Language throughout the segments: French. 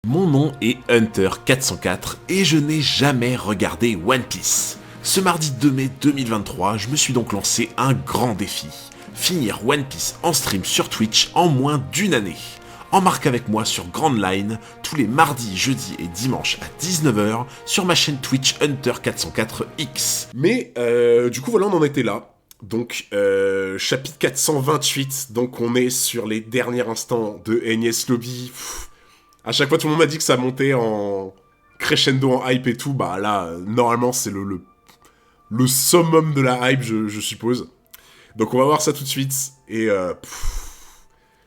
Mon nom est Hunter404 et je n'ai jamais regardé One Piece. Ce mardi 2 mai 2023, je me suis donc lancé un grand défi. Finir One Piece en stream sur Twitch en moins d'une année. Embarque avec moi sur Grand Line tous les mardis, jeudis et dimanches à 19h sur ma chaîne Twitch Hunter404X. Mais du coup voilà, on en était là. Donc chapitre 428, donc on est sur les derniers instants de Enies Lobby. À chaque fois tout le monde m'a dit que ça montait en crescendo, en hype et tout. Bah là, normalement c'est le summum de la hype, je suppose. Donc on va voir ça tout de suite. Et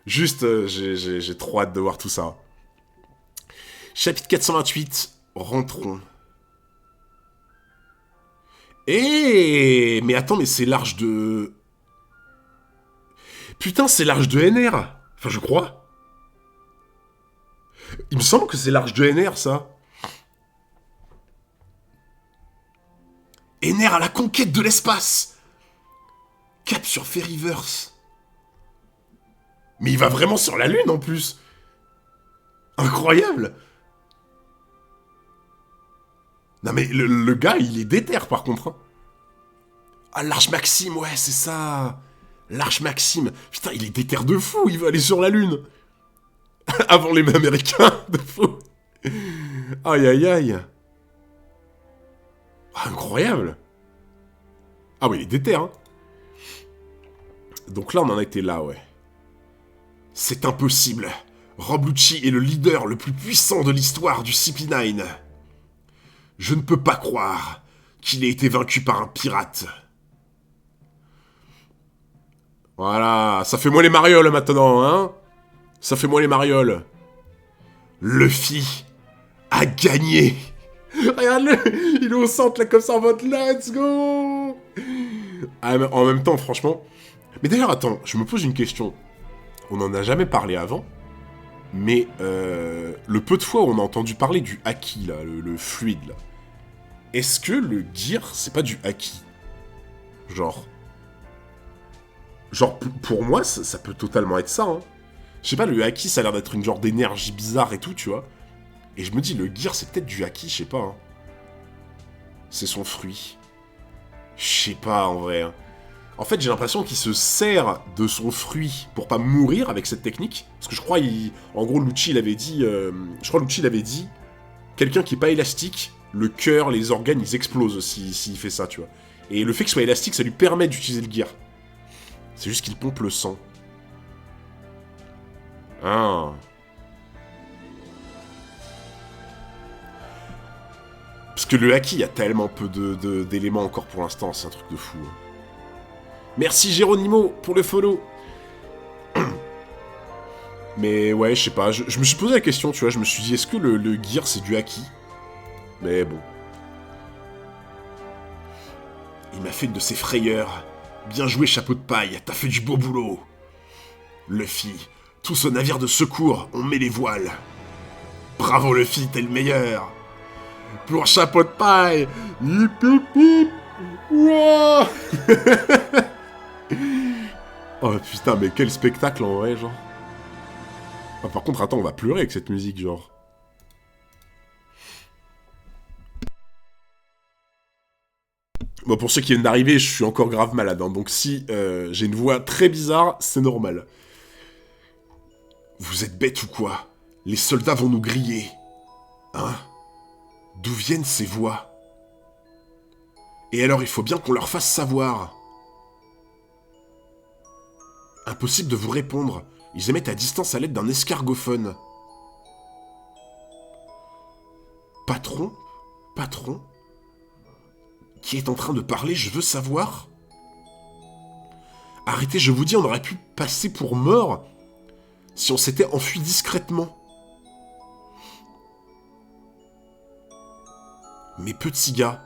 juste, j'ai trop hâte de voir tout ça. Chapitre 428, rentrons. Mais attends, mais c'est l'arche de... Putain, c'est l'arche de NR. Enfin, je crois. Il me semble que c'est l'arche de NR, ça. NR à la conquête de l'espace. Cap sur Fairyverse. Mais il va vraiment sur la Lune, en plus. Incroyable. Non, mais le gars, il est déter, par contre. Hein. Ah, l'Arche Maxime, ouais, c'est ça. L'Arche Maxime. Putain, il est déter de fou, il va aller sur la Lune. Avant les Américains, de fou. Aïe, aïe, aïe. Ah, incroyable. Ah oui, il est déter, hein. Donc là, on en a été là, ouais. C'est impossible. Rob Lucci est le leader le plus puissant de l'histoire du CP9. Je ne peux pas croire qu'il ait été vaincu par un pirate. Voilà, ça fait moins les marioles maintenant, hein. Ça fait moins les marioles. Luffy a gagné. Regarde-le, il est au centre là comme ça en mode let's go. Ah, en même temps, franchement. Mais d'ailleurs, attends, je me pose une question. On n'en a jamais parlé avant. Mais le peu de fois où on a entendu parler du haki, là, le fluide, là. Est-ce que le gear, c'est pas du haki? Genre, pour moi, ça peut totalement être ça, hein. Je sais pas, le haki, ça a l'air d'être une genre d'énergie bizarre et tout, tu vois. Et je me dis, le gear, c'est peut-être du haki, je sais pas, hein. C'est son fruit. Je sais pas, en vrai, hein. En fait, j'ai l'impression qu'il se sert de son fruit pour pas mourir avec cette technique. Parce que je crois, en gros, Lucci, il avait dit... quelqu'un qui est pas élastique, le cœur, les organes, ils explosent s'il fait ça, tu vois. Et le fait qu'il soit élastique, ça lui permet d'utiliser le gear. C'est juste qu'il pompe le sang. Ah. Parce que le haki, il y a tellement peu d'éléments encore pour l'instant, c'est un truc de fou. Hein. Merci Géronimo pour le follow. Mais ouais, je sais pas, je me suis posé la question, tu vois, je me suis dit, est-ce que le gear, c'est du haki? Mais bon. Il m'a fait une de ses frayeurs. Bien joué, chapeau de paille, t'as fait du beau boulot. Luffy, tous au navire de secours, on met les voiles. Bravo Luffy, t'es le meilleur. Pour chapeau de paille. Hip hip hip. Ouah. Oh putain, mais quel spectacle en vrai, genre. Ah, par contre, attends, on va pleurer avec cette musique, genre. Bon, pour ceux qui viennent d'arriver, je suis encore grave malade, hein, donc si j'ai une voix très bizarre, c'est normal. Vous êtes bêtes ou quoi? Les soldats vont nous griller. Hein? D'où viennent ces voix? Et alors, il faut bien qu'on leur fasse savoir. Impossible de vous répondre. Ils émettent à distance à l'aide d'un escargophone. Patron? Patron? Qui est en train de parler, je veux savoir. Arrêtez, je vous dis, on aurait pu passer pour mort si on s'était enfui discrètement. Mais petits gars...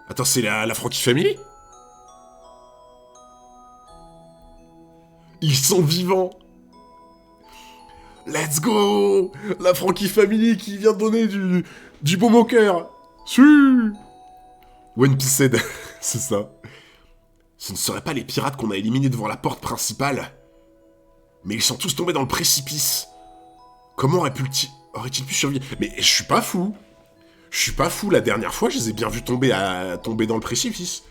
Attends, c'est la Frankie Family? Ils sont vivants. Let's go. La Frankie Family qui vient donner du baume au cœur. Si. One Piece Head, c'est ça. Ce ne seraient pas les pirates qu'on a éliminés devant la porte principale. Mais ils sont tous tombés dans le précipice. Comment Aurait-il pu survivre? Mais je suis pas fou. Je suis pas fou, la dernière fois, je les ai bien vus tomber dans le précipice.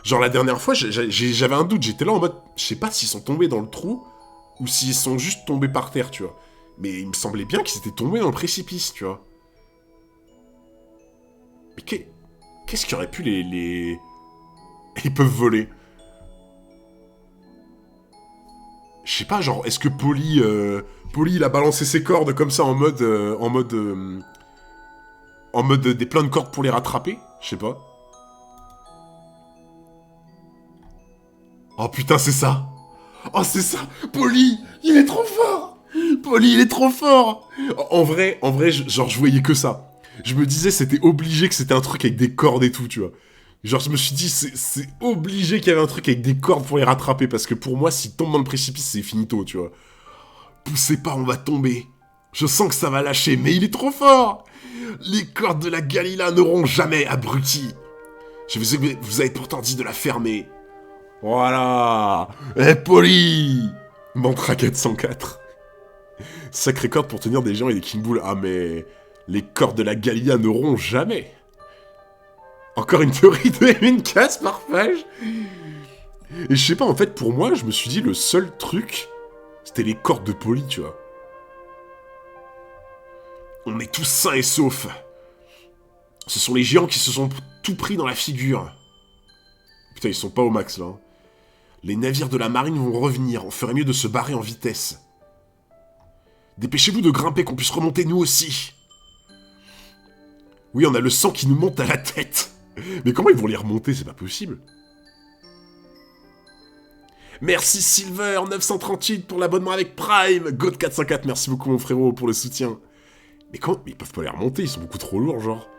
Genre, la dernière fois, j'avais un doute, j'étais là en mode... Je sais pas s'ils sont tombés dans le trou, ou s'ils sont juste tombés par terre, tu vois. Mais il me semblait bien qu'ils étaient tombés dans le précipice, tu vois. Mais qu'est-ce qui aurait pu les... Ils peuvent voler. Je sais pas, genre, est-ce que Polly, il a balancé ses cordes comme ça en mode des plein de cordes pour les rattraper? Je sais pas. Oh putain, c'est ça! Oh, c'est ça! Polly, il est trop fort! Polly, il est trop fort! En vrai, genre, je voyais que ça. Je me disais, c'était obligé que c'était un truc avec des cordes et tout, tu vois. Genre, je me suis dit, c'est obligé qu'il y avait un truc avec des cordes pour les rattraper, parce que pour moi, s'ils tombent dans le précipice, c'est finito, tu vois. Poussez pas, on va tomber. Je sens que ça va lâcher, mais il est trop fort! Les cordes de la Galila n'auront jamais abruti. Je vous avais pourtant dit de la fermer. Voilà. Polly Mantra 404. Sacré corde pour tenir des géants et des King Bull. Ah mais... Les cordes de la Gallia n'auront jamais. Encore une théorie de une case par page. Et je sais pas, en fait, pour moi, je me suis dit, le seul truc, c'était les cordes de Polly, tu vois. On est tous sains et saufs. Ce sont les géants qui se sont tout pris dans la figure. Putain, ils sont pas au max, là. Les navires de la marine vont revenir, on ferait mieux de se barrer en vitesse. Dépêchez-vous de grimper, qu'on puisse remonter nous aussi. Oui, on a le sang qui nous monte à la tête. Mais comment ils vont les remonter? C'est pas possible. Merci Silver 938 pour l'abonnement avec Prime. God 404, merci beaucoup mon frérot pour le soutien. Mais comment? Mais ils peuvent pas les remonter, ils sont beaucoup trop lourds, genre.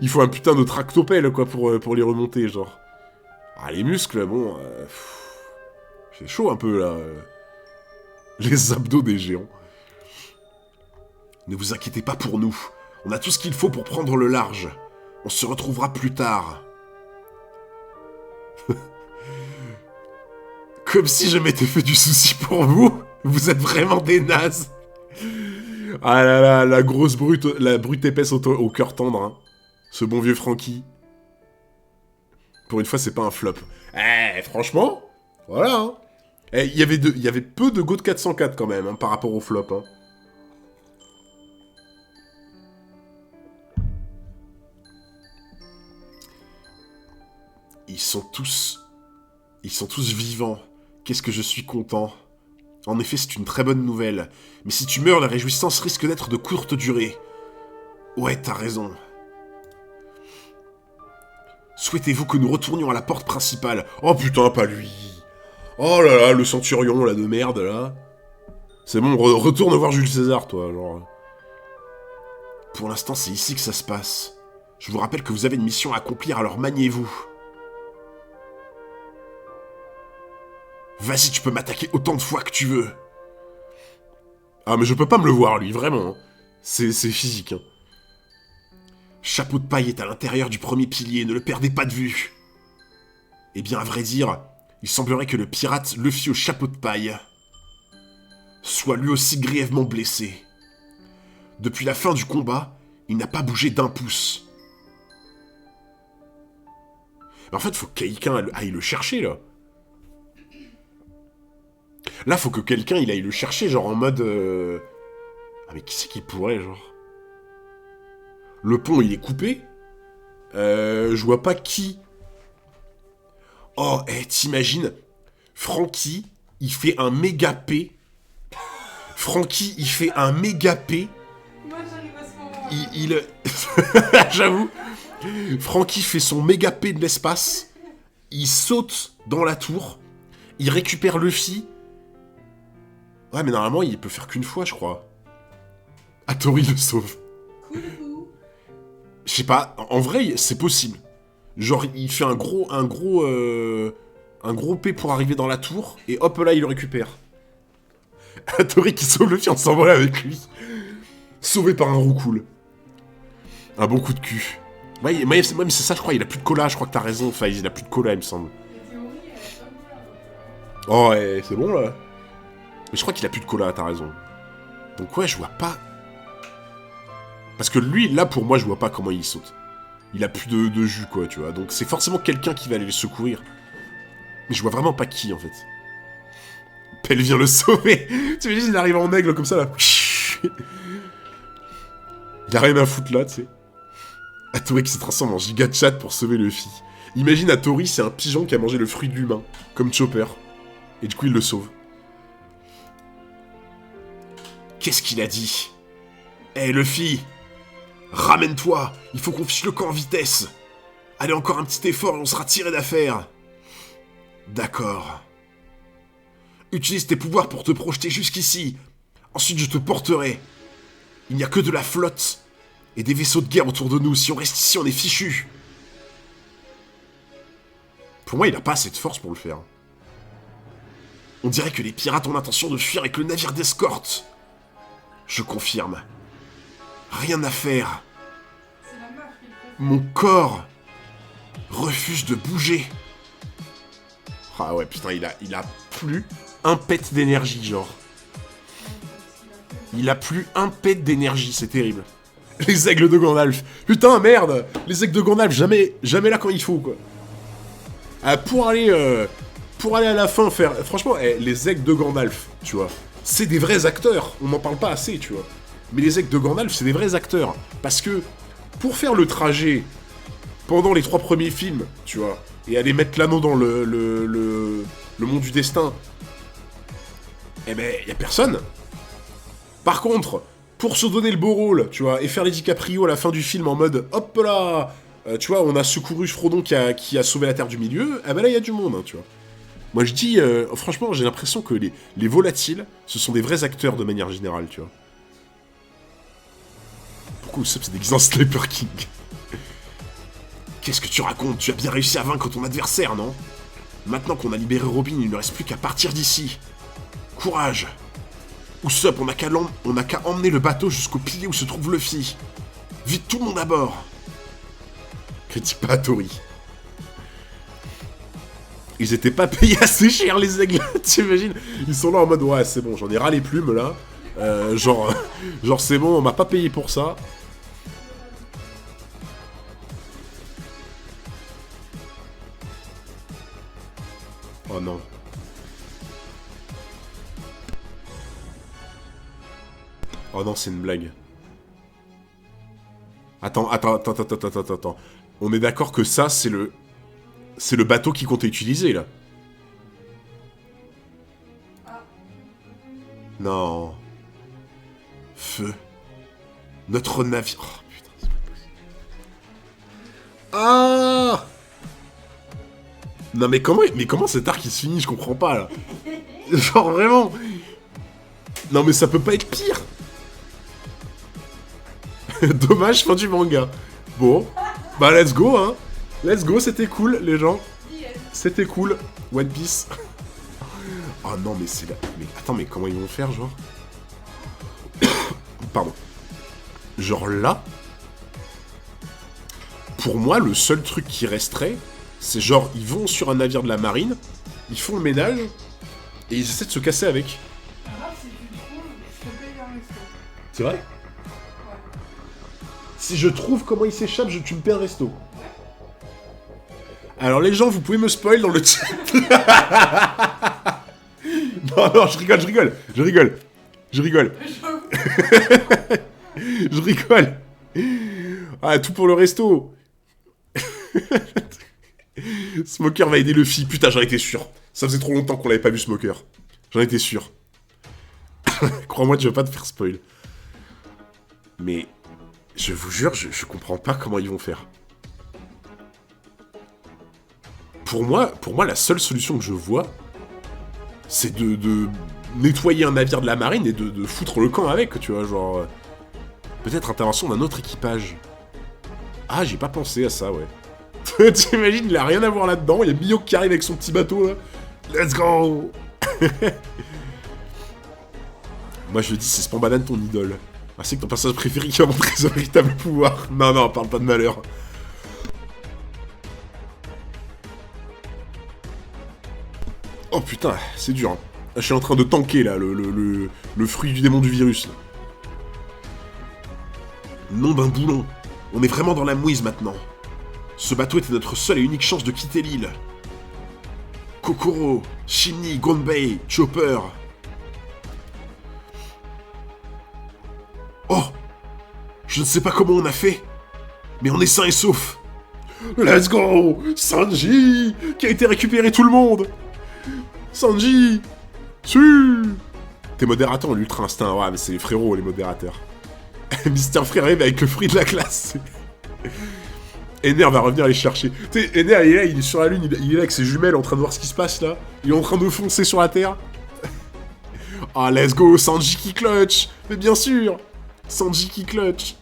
Il faut un putain de tractopelle, quoi, pour les remonter, genre. Ah, les muscles, bon... c'est chaud un peu, là. Les abdos des géants. Ne vous inquiétez pas pour nous. On a tout ce qu'il faut pour prendre le large. On se retrouvera plus tard. Comme si je m'étais fait du souci pour vous. Vous êtes vraiment des nazes. Ah là là, la grosse brute, la brute épaisse au cœur tendre. Hein. Ce bon vieux Francky. Pour une fois, c'est pas un flop. Eh, franchement, voilà. Hein. Eh, il y avait peu de go de 404 quand même, hein, par rapport au flop. Hein. Ils sont tous vivants. Qu'est-ce que je suis content. En effet, c'est une très bonne nouvelle. Mais si tu meurs, la réjouissance risque d'être de courte durée. Ouais, t'as raison. Souhaitez-vous que nous retournions à la porte principale? Oh putain, pas lui. Oh là là, le centurion, là, de merde, là. C'est bon, retourne voir Jules César, toi, genre. Pour l'instant, c'est ici que ça se passe. Je vous rappelle que vous avez une mission à accomplir, alors maniez-vous. Vas-y, tu peux m'attaquer autant de fois que tu veux. Ah, mais je peux pas me le voir, lui, vraiment. C'est physique, hein. Chapeau de paille est à l'intérieur du premier pilier, ne le perdez pas de vue. Eh bien, à vrai dire, il semblerait que le pirate Luffy au chapeau de paille soit lui aussi grièvement blessé. Depuis la fin du combat, il n'a pas bougé d'un pouce. Mais en fait, faut que quelqu'un aille le chercher, là. Là, faut que quelqu'un il aille le chercher, genre en mode... Ah, mais qui c'est qui pourrait, genre... Le pont, il est coupé. Je vois pas qui. Oh, t'imagines? Francky, il fait un méga P. Francky, il fait un méga P. Moi, j'arrive à ce moment-là. J'avoue. Francky fait son méga P de l'espace. Il saute dans la tour. Il récupère Luffy. Ouais, mais normalement, il peut faire qu'une fois, je crois. Hattori le sauve. Je sais pas, en vrai, c'est possible. Genre, il fait un gros P pour arriver dans la tour, et hop là, il le récupère. Hattori qui sauve Luffy, on s'envole avec lui. Sauvé par un roucoule. Un bon coup de cul. Ouais, mais c'est ça, je crois, il a plus de cola, je crois que t'as raison, Faiz, il a plus de cola, il me semble. Oh, ouais, c'est bon, là. Mais je crois qu'il a plus de cola, t'as raison. Donc ouais, je vois pas... Parce que lui, là, pour moi, je vois pas comment il saute. Il a plus de jus, quoi, tu vois. Donc c'est forcément quelqu'un qui va aller le secourir. Mais je vois vraiment pas qui, en fait. Pelle vient le sauver. Tu imagines, il arrive en aigle comme ça, là. Il a rien à foutre, là, tu sais. Hattori qui se transforme en giga chat pour sauver Luffy. Imagine Hattori, c'est un pigeon qui a mangé le fruit de l'humain, comme Chopper. Et du coup, il le sauve. Qu'est-ce qu'il a dit? Eh, Luffy, ramène-toi. Il faut qu'on fiche le camp en vitesse. Allez, encore un petit effort et on sera tiré d'affaire. D'accord. Utilise tes pouvoirs pour te projeter jusqu'ici. Ensuite, je te porterai. Il n'y a que de la flotte et des vaisseaux de guerre autour de nous. Si on reste ici, on est fichu. Pour moi, il n'a pas assez de force pour le faire. On dirait que les pirates ont l'intention de fuir avec le navire d'escorte. Je confirme. Rien à faire. Mon corps refuse de bouger. Ah ouais, putain, il a plus un pet d'énergie, genre. Il a plus un pet d'énergie, c'est terrible. Les aigles de Gandalf. Putain, merde. Les aigles de Gandalf, jamais là quand il faut, quoi. Pour aller à la fin faire... Franchement, les aigles de Gandalf, tu vois, c'est des vrais acteurs. On n'en parle pas assez, tu vois. Mais les aigles de Gandalf, c'est des vrais acteurs. Parce que, pour faire le trajet pendant les 3 premiers films, tu vois, et aller mettre l'anneau dans le monde du destin, eh ben, y a personne. Par contre, pour se donner le beau rôle, tu vois, et faire les DiCaprio à la fin du film en mode, hop là, tu vois, on a secouru Frodon qui a sauvé la Terre du Milieu, ah ben là, il y a du monde, hein, tu vois. Moi, je dis, franchement, j'ai l'impression que les volatiles, ce sont des vrais acteurs de manière générale, tu vois. Pourquoi Usopp s'est déguisé en Sniper King? Qu'est-ce que tu racontes? Tu as bien réussi à vaincre ton adversaire, non? Maintenant qu'on a libéré Robin, il ne reste plus qu'à partir d'ici. Courage. Usopp, on n'a qu'à emmener le bateau jusqu'au pilier où se trouve Luffy. Vite tout le monde à bord. Critique pas Hattori. Ils étaient pas payés assez cher, les aigles, t'imagines? Ils sont là en mode, ouais, c'est bon, j'en ai ras les plumes, là. Genre c'est bon, on m'a pas payé pour ça. Oh non. Oh non, c'est une blague. Attends. On est d'accord que ça, c'est le bateau qui comptait utiliser, là. Non. Feu. Notre navire... Oh, putain, c'est pas possible. Ah! Non, mais comment cet arc, il se finit? Je comprends pas, là. Genre, vraiment... Non, mais ça peut pas être pire. Dommage, fin du manga. Bon, bah let's go, hein. Let's go, c'était cool, les gens. C'était cool. One Piece. Oh non, mais c'est là... Mais attends, mais comment ils vont faire, genre? Pardon. Genre là... Pour moi, le seul truc qui resterait, c'est genre, ils vont sur un navire de la marine, ils font le ménage, et ils essaient de se casser avec. C'est vrai? Si je trouve comment il s'échappe, tu me paies un resto. Alors les gens, vous pouvez me spoil dans le chat. Non, je rigole. Je rigole. Ah, tout pour le resto. Smoker va aider Luffy. Putain, j'en étais sûr. Ça faisait trop longtemps qu'on l'avait pas vu, Smoker. J'en étais sûr. Crois-moi, je vais pas te faire spoil. Mais... Je vous jure, je comprends pas comment ils vont faire. Pour moi, la seule solution que je vois, c'est de nettoyer un navire de la marine et de foutre le camp avec, tu vois, genre... Peut-être intervention d'un autre équipage. Ah, j'ai pas pensé à ça, ouais. T'imagines, il a rien à voir là-dedans, il y a Miyok qui arrive avec son petit bateau, là. Let's go. Moi, je dis, c'est Spambadan ton idole. Ah, c'est que ton personnage préféré qui a montré son véritable pouvoir. Non, parle pas de malheur. Oh putain, c'est dur. Hein. Je suis en train de tanker, là, le fruit du démon du virus, là. Nom d'un boulon. On est vraiment dans la mouise, maintenant. Ce bateau était notre seule et unique chance de quitter l'île. Kokoro, Chimney, Gonbei, Chopper. Oh! Je ne sais pas comment on a fait, mais on est sain et sauf. Let's go! Sanji! Qui a été récupéré tout le monde! Sanji! Su! Tes modérateurs ont l'ultra instinct. Ouais, mais c'est les frérots, les modérateurs. Mister Frère arrive avec le fruit de la classe. Ener va revenir les chercher. Tu sais, Ener, il est là, il est sur la lune, il est là avec ses jumelles en train de voir ce qui se passe là. Il est en train de foncer sur la Terre. Ah, let's go, Sanji qui clutch. Mais bien sûr, Sanji qui clutch.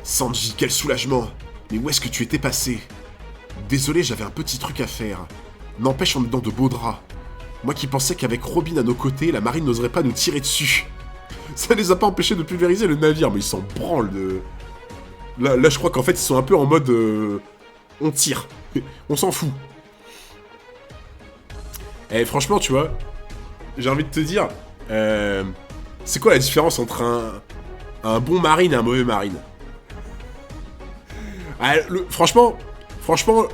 Sanji, quel soulagement. Mais où est-ce que tu étais passé? Désolé, j'avais un petit truc à faire. N'empêche, on est dans de beaux draps. Moi qui pensais qu'avec Robin à nos côtés, la marine n'oserait pas nous tirer dessus. Ça les a pas empêchés de pulvériser le navire, mais ils s'en branlent de... Là, je crois qu'en fait, ils sont un peu en mode... on tire. On s'en fout. Eh, franchement, tu vois, j'ai envie de te dire... c'est quoi la différence entre un bon marine et un mauvais marine? Ah, franchement,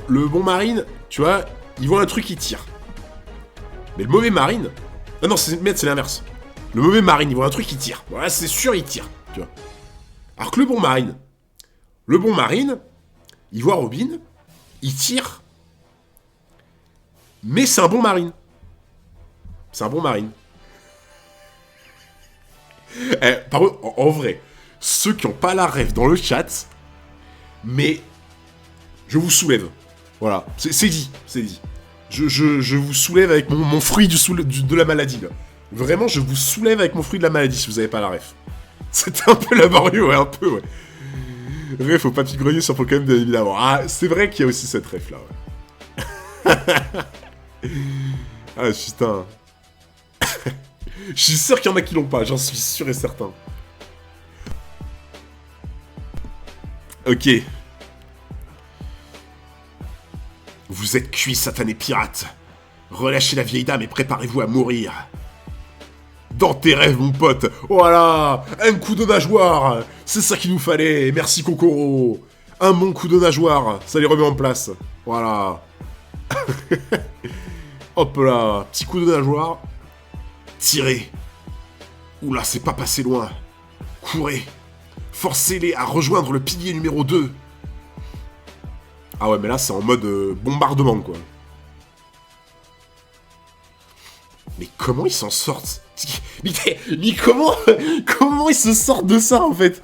le bon marine, tu vois, il voit un truc, il tire. Mais le mauvais marine... Ah non, c'est l'inverse. Le mauvais marine, il voit un truc, il tire. Voilà, c'est sûr, il tire, tu vois. Alors que le bon marine... Le bon marine, il voit Robin, il tire, mais c'est un bon marine. C'est un bon marine. Par contre, en vrai, ceux qui n'ont pas la rêve dans le chat, mais je vous soulève. Voilà, c'est dit, c'est dit. Je vous soulève avec mon fruit de la maladie, là. Vraiment, je vous soulève avec mon fruit de la maladie si vous n'avez pas la ref. C'était un peu laborieux, ouais, un peu, ouais. Ouais, faut pas pigrer sur Pokémon, bien évidemment. Ah, c'est vrai qu'il y a aussi cette ref là, ouais. Ah, putain. Je suis sûr qu'il y en a qui l'ont pas, j'en suis sûr et certain. Ok. Vous êtes cuits, satanés pirates. Relâchez la vieille dame et préparez-vous à mourir. Dans tes rêves, mon pote. Voilà, un coup de nageoire. C'est ça qu'il nous fallait. Merci, Kokoro. Un bon coup de nageoire. Ça les remet en place. Voilà. Hop là. Petit coup de nageoire. Tirez. Oula, c'est pas passé loin. Courez. Forcez-les à rejoindre le pilier numéro 2. Ah ouais, mais là, c'est en mode bombardement, quoi. Mais comment ils s'en sortent? Mais comment ils se sortent de ça, en fait?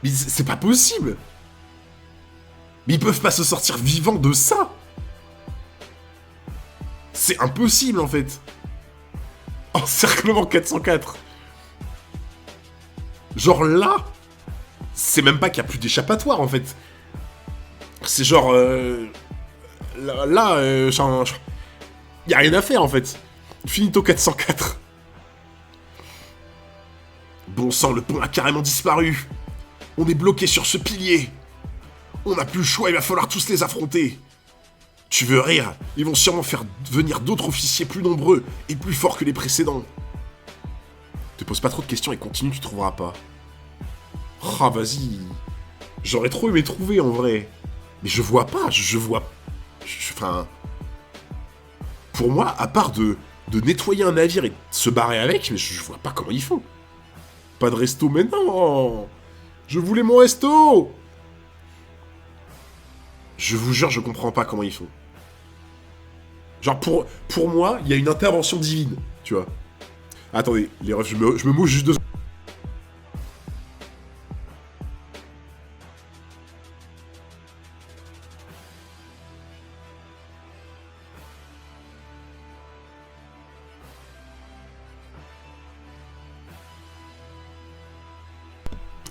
Mais c'est pas possible. Mais ils peuvent pas se sortir vivants de ça. C'est impossible, en fait. Encerclement 404. Genre là, c'est même pas qu'il y a plus d'échappatoire, en fait. C'est genre... y a rien à faire, en fait. Finito 404. Bon sang, le pont a carrément disparu. On est bloqué sur ce pilier. On n'a plus le choix, il va falloir tous les affronter. Tu veux rire? Ils vont sûrement faire venir d'autres officiers plus nombreux et plus forts que les précédents. Te pose pas trop de questions et continue, tu trouveras pas. Ah, vas-y. J'aurais trop aimé trouver, en vrai. Mais je vois pas, enfin... Pour moi, à part de nettoyer un navire et de se barrer avec, mais je vois pas comment ils font. Pas de resto, mais non! Je voulais mon resto! Je vous jure, je comprends pas comment ils font. Genre, pour moi, il y a une intervention divine, tu vois. Attendez, les refs, je me mouche juste 2 secondes.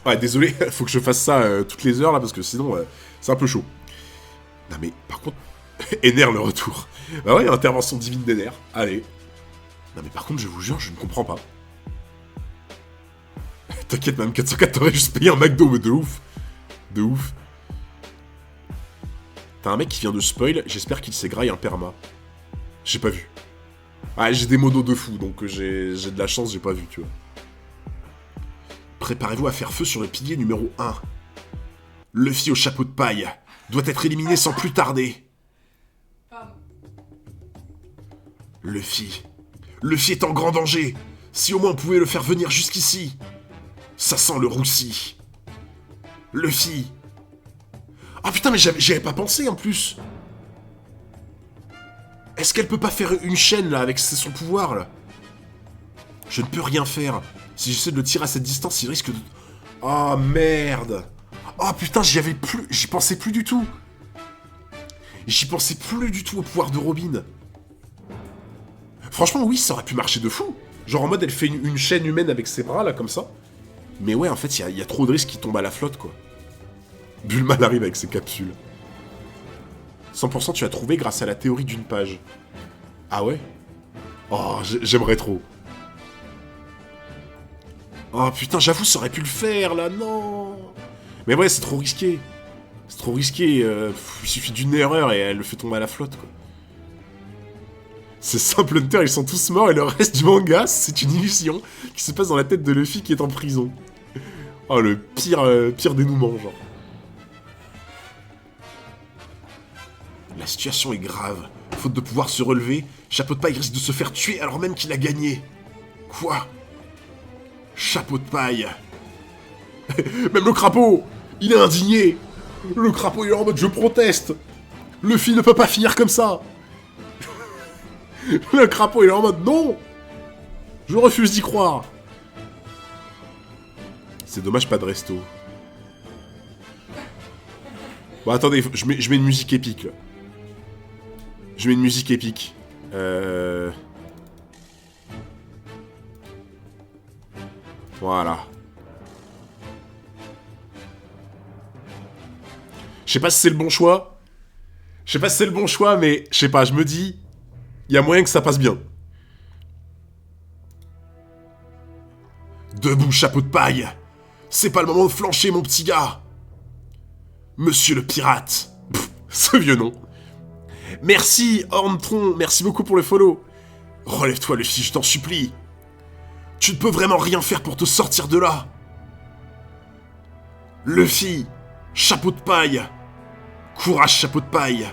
Ouais, désolé, faut que je fasse ça toutes les heures, là, parce que sinon, c'est un peu chaud. Non, mais, par contre... Ener, le retour. Bah ouais, intervention divine d'Ener. Allez. Non, mais par contre, je vous jure, je ne comprends pas. T'inquiète, même 404, t'aurais juste payé un McDo, mais de ouf. De ouf. T'as un mec qui vient de spoil, j'espère qu'il s'est graillé un perma. J'ai pas vu. Ah, j'ai des modos de fou, donc j'ai de la chance, j'ai pas vu, tu vois. Préparez-vous à faire feu sur le pilier numéro 1. Luffy au chapeau de paille doit être éliminé sans plus tarder. Pardon. Luffy est en grand danger. Si au moins on pouvait le faire venir jusqu'ici. Ça sent le roussi. Luffy. Ah putain, mais j'y avais pas pensé en plus. Est-ce qu'elle peut pas faire une chaîne là avec son pouvoir là? Je ne peux rien faire. Si j'essaie de le tirer à cette distance, il risque de... Oh merde. Oh putain, j'y pensais plus du tout. J'y pensais plus du tout au pouvoir de Robin. Franchement, oui, ça aurait pu marcher de fou. Genre en mode, elle fait une chaîne humaine avec ses bras là, comme ça. Mais ouais, en fait, il y a trop de risques qui tombent à la flotte, quoi. Bulma arrive avec ses capsules. 100% tu as trouvé grâce à la théorie d'une page. Ah ouais? Oh, j'aimerais trop. Oh putain, j'avoue, ça aurait pu le faire, là, non. Mais ouais, c'est trop risqué. C'est trop risqué. Il suffit d'une erreur et elle le fait tomber à la flotte, quoi. Ces simples hunters, ils sont tous morts et le reste du manga, c'est une illusion qui se passe dans la tête de Luffy qui est en prison. Oh, le pire dénouement, genre. La situation est grave. Faute de pouvoir se relever, Chapeau de Paille risque de se faire tuer alors même qu'il a gagné. Quoi? Chapeau de Paille. Même le crapaud, il est indigné. Le crapaud il est en mode je proteste. Luffy ne peut pas finir comme ça. Le crapaud il est en mode non. Je refuse d'y croire. C'est dommage, pas de resto. Bon attendez, je mets une musique épique là. Je mets une musique épique. Voilà. Je sais pas si c'est le bon choix. Je sais pas si c'est le bon choix, mais je sais pas, je me dis... Il y a moyen que ça passe bien. Debout, Chapeau de Paille. C'est pas le moment de flancher, mon petit gars. Monsieur le pirate. Pff, ce vieux nom. Merci, Orntron, merci beaucoup pour le follow. Relève-toi, Luffy, je t'en supplie. Tu ne peux vraiment rien faire pour te sortir de là. Luffy, Chapeau de Paille. Courage, Chapeau de Paille.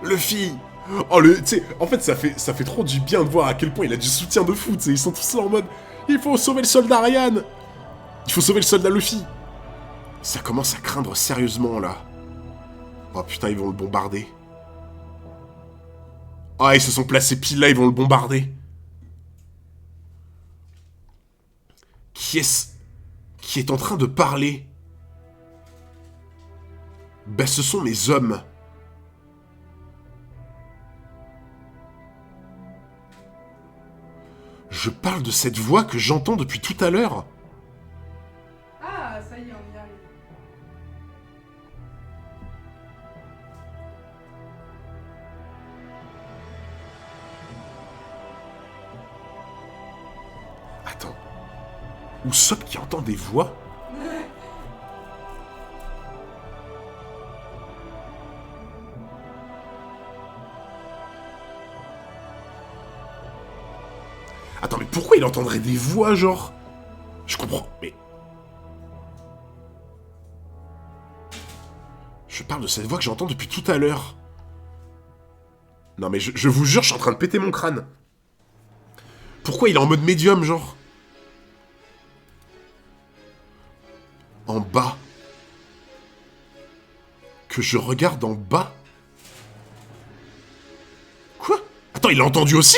Luffy. Oh, tu sais, en fait, ça fait trop du bien de voir à quel point il a du soutien de fou, tu sais. Ils sont tous là en mode, il faut sauver le soldat Ryan. Il faut sauver le soldat Luffy. Ça commence à craindre sérieusement, là. Oh putain, ils vont le bombarder. Ah, ils se sont placés pile là, ils vont le bombarder. Qui est en train de parler? Ben, ce sont mes hommes. Je parle de cette voix que j'entends depuis tout à l'heure. Ah, ça y est, on y arrive. Attends. Usopp qui entend des voix? Attends, mais pourquoi il entendrait des voix, genre? Je comprends, mais... Je parle de cette voix que j'entends depuis tout à l'heure. Non, mais je vous jure, je suis en train de péter mon crâne. Pourquoi il est en mode médium, genre? En bas. Que je regarde en bas? Quoi? Attends, il l'a entendu aussi?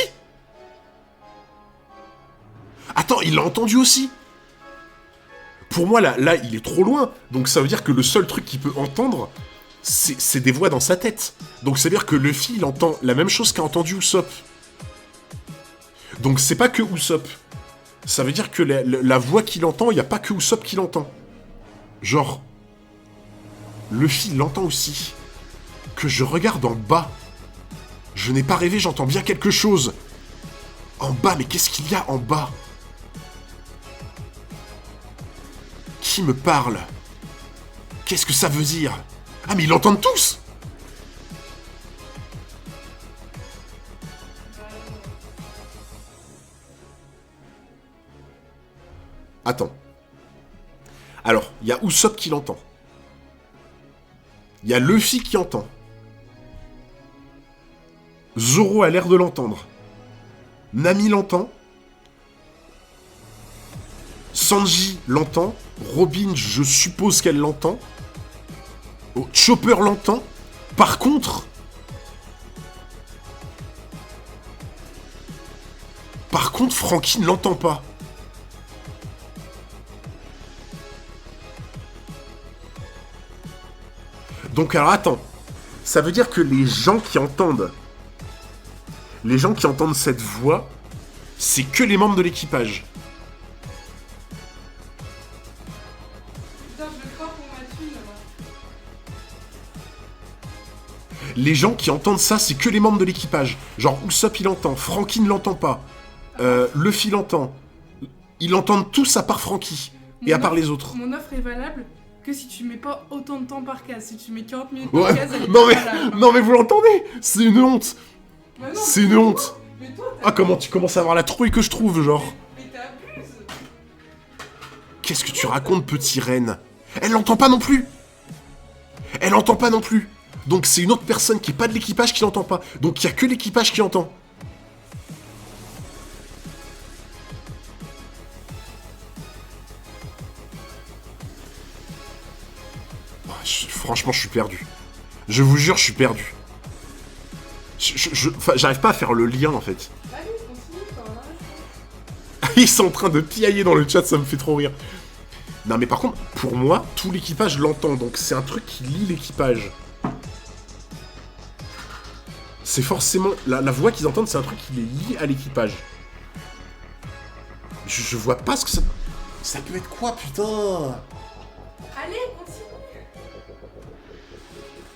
Attends, il l'a entendu aussi? Pour moi, là, il est trop loin. Donc ça veut dire que le seul truc qu'il peut entendre, c'est des voix dans sa tête. Donc ça veut dire que Luffy, il entend la même chose qu'a entendu Usopp. Donc c'est pas que Usopp. Ça veut dire que la voix qu'il entend, il n'y a pas que Usopp qui l'entend. Genre... Luffy l'entend aussi. Que je regarde en bas. Je n'ai pas rêvé, j'entends bien quelque chose. En bas, mais qu'est-ce qu'il y a en bas? Qui me parle? Qu'est-ce que ça veut dire? Ah, mais ils l'entendent tous! Attends. Alors, il y a Usopp qui l'entend. Il y a Luffy qui entend. Zoro a l'air de l'entendre. Nami l'entend. Sanji l'entend. Robin, je suppose qu'elle l'entend. Oh, Chopper l'entend. Par contre... Franky ne l'entend pas. Donc alors attends. Ça veut dire que les gens qui entendent cette voix, c'est que les membres de l'équipage. Putain, je crois pour ma thune, là. Les gens qui entendent ça, c'est que les membres de l'équipage. Genre Usopp il entend, Franky ne l'entend pas. Luffy l'entend. Ils l'entendent tous à part Franky. Et à part les autres. Mon offre est valable que si tu mets pas autant de temps par case. Si tu mets 40 minutes Ouais. par case, elle est Non pas mais, valable. non mais vous l'entendez. C'est une honte. Mais non, C'est une honte. Mais toi, Ah comment tu commences à avoir la trouille que je trouve, genre. Mais t'abuses. Qu'est-ce que tu racontes, petit reine? Elle l'entend pas non plus. Elle l'entend pas non plus. Donc c'est une autre personne qui est pas de l'équipage qui l'entend pas. Donc il y a que l'équipage qui entend. Franchement, je suis perdu. Je vous jure, je suis perdu. Enfin, j'arrive pas à faire le lien, en fait. Allez, continue, quand même. Ils sont en train de piailler dans le chat, ça me fait trop rire. Non, mais par contre, pour moi, tout l'équipage l'entend, donc c'est un truc qui lie l'équipage. C'est forcément... La voix qu'ils entendent, c'est un truc qui les lie à l'équipage. Je vois pas ce que ça... Ça peut être quoi, putain? Allez, continue.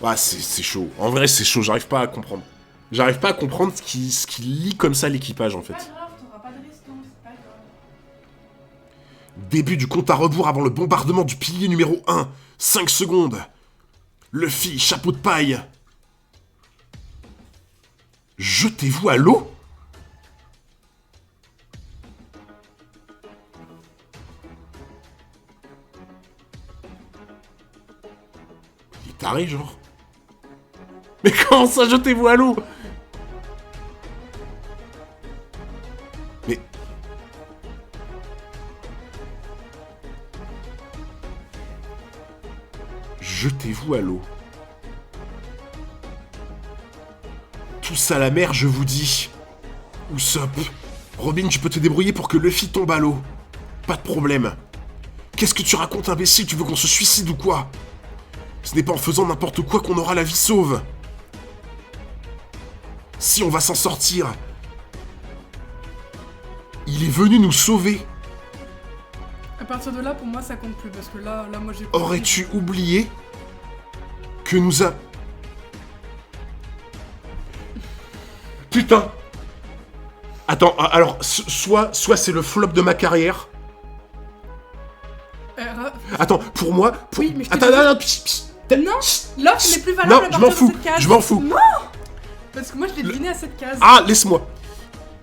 Ah, c'est chaud. En vrai, c'est chaud, j'arrive pas à comprendre. J'arrive pas à comprendre ce qui lie comme ça l'équipage, en fait. C'est pas grave, t'auras pas de resto, c'est pas grave. Début du compte à rebours avant le bombardement du pilier numéro 1. 5 secondes. Luffy, chapeau de paille. Jetez-vous à l'eau? Il est taré, genre. Mais comment ça, jetez-vous à l'eau? Mais... Jetez-vous à l'eau. Tous à la mer, je vous dis. Usopp, Robin, tu peux te débrouiller pour que Luffy tombe à l'eau. Pas de problème. Qu'est-ce que tu racontes, imbécile? Tu veux qu'on se suicide ou quoi? Ce n'est pas en faisant n'importe quoi qu'on aura la vie sauve. Si on va s'en sortir. Il est venu nous sauver. À partir de là, pour moi, ça compte plus, parce que là moi, j'ai... Aurais-tu oublié que nous a... Putain. Attends, alors, soit c'est le flop de ma carrière. Attends, pour moi... Oui, mais je te Attends, dis- non, psst, psst. Non, l'offre n'est plus valable Non, à je partir m'en de fous, cette case. je m'en fous. Non. Parce que moi, je l'ai deviné à cette case. Ah, laisse-moi.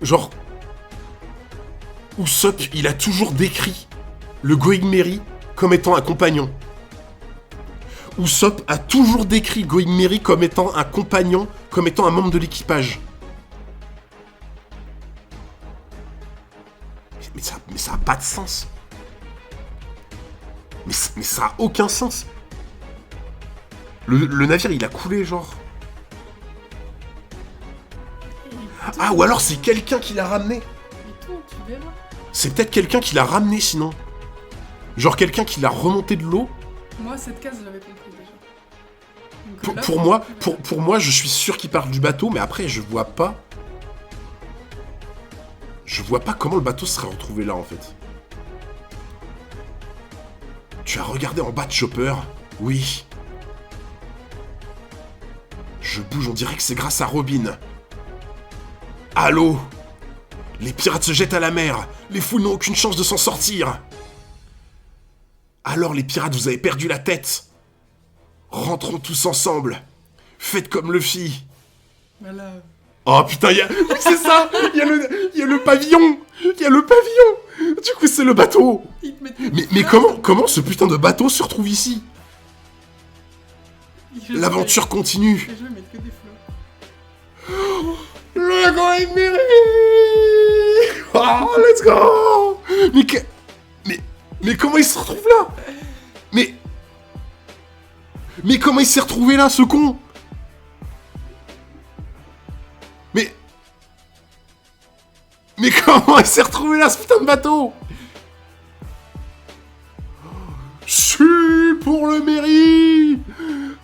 Genre... Usopp, il a toujours décrit le Going Merry comme étant un compagnon. Usopp a toujours décrit Going Merry comme étant un compagnon, comme étant un membre de l'équipage. Mais ça a pas de sens. Mais ça a aucun sens. Le navire, il a coulé, genre. Ah, ou alors c'est quelqu'un qui l'a ramené. Mais toi, tu verras. C'est peut-être quelqu'un qui l'a ramené, sinon. Genre quelqu'un qui l'a remonté de l'eau. Moi, cette case, je l'avais compris déjà. Donc, Pour, là, pour moi, pour moi, je suis sûr qu'il part du bateau, mais après, je vois pas... Je vois pas comment le bateau serait retrouvé là, en fait. Tu as regardé en bas de Chopper? Oui. Je bouge, on dirait que c'est grâce à Robin. Allô? Les pirates se jettent à la mer. Les foules n'ont aucune chance de s'en sortir. Alors les pirates, vous avez perdu la tête. Rentrons tous ensemble. Faites comme Luffy. Voilà. Oh putain, c'est ça. Il y a le pavillon. Il y a le pavillon. Du coup, c'est le bateau. Ils te mettent que des Mais fleurs. comment ce putain de bateau se retrouve ici? L'aventure continue. Les jeux mettent que des fleurs. Le Going Merry. Oh, let's go. Mais comment il se retrouve là? Mais comment il s'est retrouvé là, ce con? Mais comment il s'est retrouvé là, ce putain de bateau? Si, pour le Merry.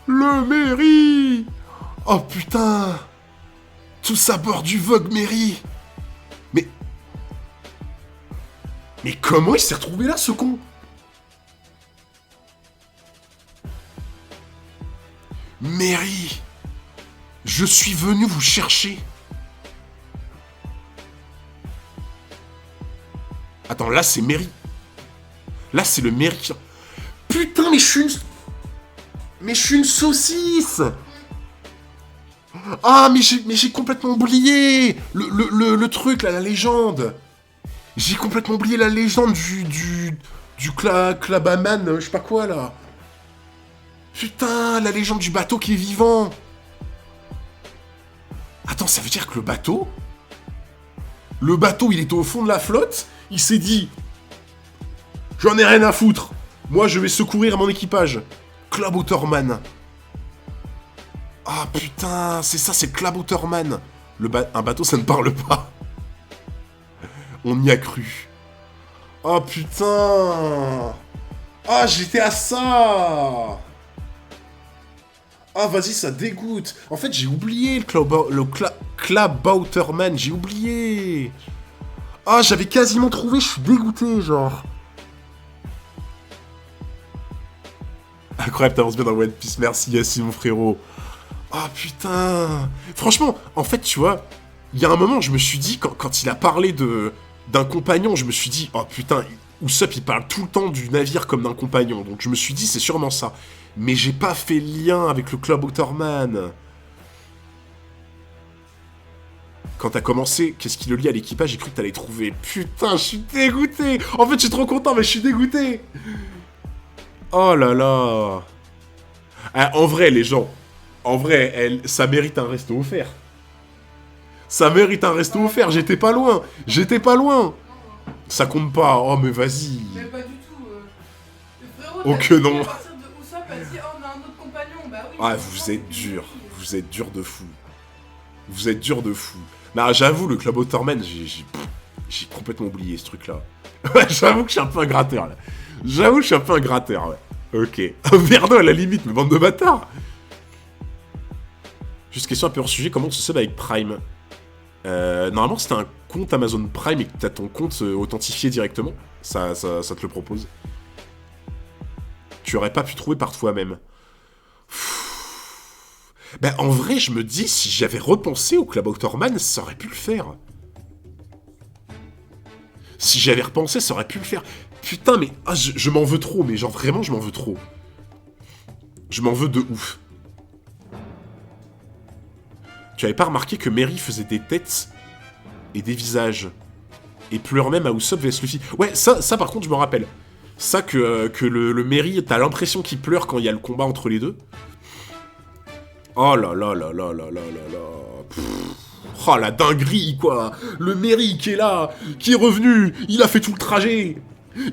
Le Merry. Oh putain. Tous à bord du Vogue Merry. Mais comment il s'est retrouvé là, ce con? Merry, je suis venu vous chercher. Attends, là c'est Merry. Là c'est le Merry qui... Putain, mais je suis une saucisse. Ah, mais j'ai complètement oublié le truc, là, la légende. J'ai complètement oublié la légende du Clabaman, je sais pas quoi, là. Putain, la légende du bateau qui est vivant. Attends, ça veut dire que le bateau, il était au fond de la flotte, il s'est dit... J'en ai rien à foutre. Moi, je vais secourir mon équipage. Klabauterman. Ah, putain, c'est ça, c'est Klabauterman. Un bateau, ça ne parle pas. On y a cru. Oh, putain. Ah, j'étais à ça. Ah, vas-y, ça dégoûte. En fait, j'ai oublié le Klabauterman, j'ai oublié. Ah, j'avais quasiment trouvé, je suis dégoûté, genre. Incroyable, t'avances bien dans One Piece, merci Yassi, mon frérot. Ah, putain. Franchement, en fait, tu vois, il y a un moment, je me suis dit, quand il a parlé d'un compagnon, je me suis dit, oh putain, Usopp, il parle tout le temps du navire comme d'un compagnon. Donc je me suis dit, c'est sûrement ça. Mais j'ai pas fait le lien avec le Klabauterman. Quand t'as commencé, qu'est-ce qui le lie à l'équipage, j'ai cru que t'allais trouver. Putain, je suis dégoûté. En fait, je suis trop content, mais je suis dégoûté. Oh là là. Ah, en vrai, les gens, en vrai, ça mérite un resto offert. Ça mérite un resto offert, j'étais pas loin. Ça compte pas, oh mais vas-y. Mais pas du tout. Le frérot, Oh que non. à partir de Usopp a dit, oh, on a un autre compagnon. Bah oui. Ah, vous êtes dur de fou. Vous êtes dur de fou. Bah, j'avoue, le Klabauterman, j'ai complètement oublié ce truc-là. Ouais, j'avoue que je suis un peu un gratteur, là. Ouais. Ok. Verdo à la limite, mais bande de bâtards. Juste question un peu hors sujet, comment tu sais avec Prime? Normalement, si t'as un compte Amazon Prime et que t'as ton compte authentifié directement, ça te le propose. Tu aurais pas pu trouver par toi-même. Ben, en vrai, je me dis, si j'avais repensé au Klabauterman, ça aurait pu le faire. Si j'avais repensé, ça aurait pu le faire. Putain, mais... Ah, je m'en veux trop, mais genre, vraiment, je m'en veux trop. Je m'en veux de ouf. Tu avais pas remarqué que Merry faisait des têtes et des visages et pleure même à Usopp vs Luffy. Ouais, ça par contre, je me rappelle. Ça que le Merry, t'as l'impression qu'il pleure quand il y a le combat entre les deux. Oh là là là là là là là là. Pff. Oh la dinguerie, quoi. Le Merry qui est là, qui est revenu, il a fait tout le trajet.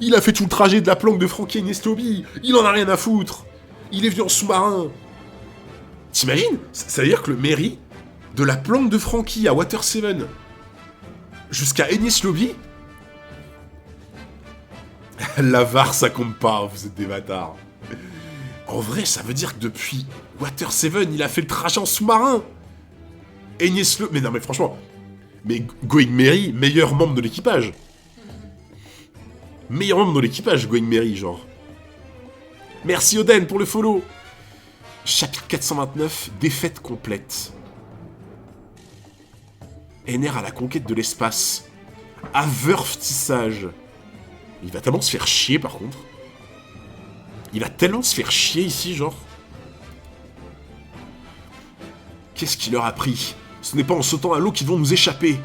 Il a fait tout le trajet de la planque de Frankie et Nestobi. Il en a rien à foutre. Il est venu en sous-marin. T'imagines? Ça veut dire que le Merry, de la planque de Frankie à Water 7 jusqu'à Enies Lobby, la VAR ça compte pas, vous êtes des bâtards. En vrai, ça veut dire que depuis Water 7, il a fait le trajet en sous-marin. Enies Lobby... Mais non, mais franchement... Mais Going Merry, meilleur membre de l'équipage. Meilleur membre de l'équipage, Going Merry, genre. Merci Oden pour le follow. Chapitre 429, défaite complète. Ener à la conquête de l'espace. Avertissage. Il va tellement se faire chier, par contre. Il va tellement se faire chier, ici, genre. Qu'est-ce qu'il leur a pris? Ce n'est pas en sautant à l'eau qu'ils vont nous échapper.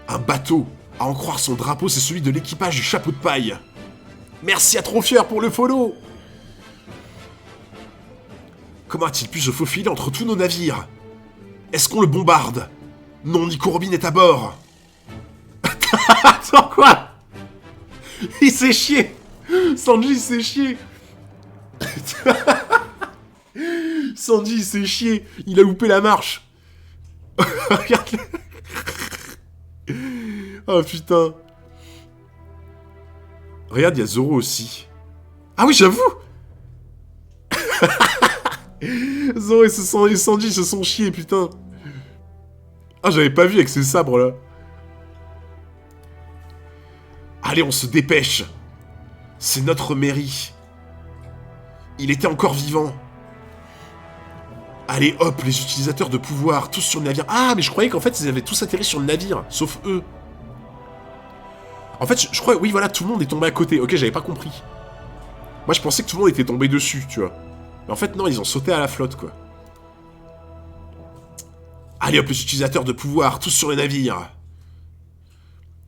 Un bateau. À en croire son drapeau, c'est celui de l'équipage du chapeau de paille. Merci à Tronfieur pour le follow. Comment a-t-il pu se faufiler entre tous nos navires? Est-ce qu'on le bombarde? Non, Nico Robin est à bord. Attends, quoi? Il s'est chié. Sanji, il s'est chié. Sanji, il s'est chié. Il a loupé la marche. Regarde. Oh putain. Regarde, il y a Zoro aussi. Ah oui, j'avoue. Zoro et Sanji se sont chiés, putain. Ah, j'avais pas vu avec ces sabres là. Allez, on se dépêche. C'est notre mairie. Il était encore vivant. Allez, hop, les utilisateurs de pouvoir, tous sur le navire. Ah, mais je croyais qu'en fait, ils avaient tous atterri sur le navire, sauf eux. En fait, je crois, oui, voilà, tout le monde est tombé à côté. Ok, j'avais pas compris. Moi, je pensais que tout le monde était tombé dessus, tu vois. Mais en fait, non, ils ont sauté à la flotte, quoi. Allez, hop, les utilisateurs de pouvoir, tous sur le navire.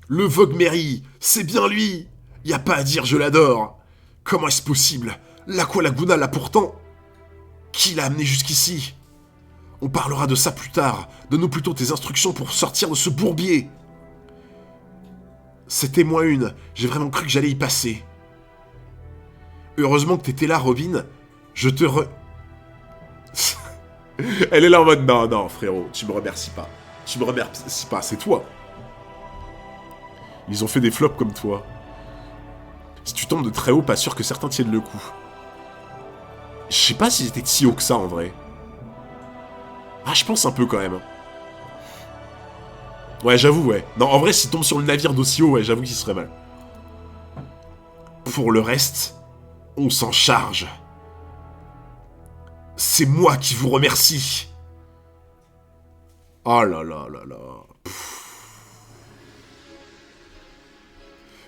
Le Vogue Mary, c'est bien lui. Y a pas à dire, je l'adore. Comment est-ce possible? L'Aqua Laguna l'a pourtant... Qui l'a amené jusqu'ici? On parlera de ça plus tard. Donne-nous plutôt tes instructions pour sortir de ce bourbier. C'était moi une. J'ai vraiment cru que j'allais y passer. Heureusement que t'étais là, Robin. Je te Elle est là en mode, non, non, frérot, tu me remercies pas. Tu me remercies pas, c'est toi. Ils ont fait des flops comme toi. Si tu tombes de très haut, pas sûr que certains tiennent le coup. Je sais pas s'ils étaient si haut que ça, en vrai. Ah, je pense un peu, quand même. Ouais, j'avoue, ouais. Non, en vrai, s'ils tombent sur le navire d'aussi haut, ouais, j'avoue qu'il serait mal. Pour le reste, on s'en charge. C'est moi qui vous remercie. Oh là là là là.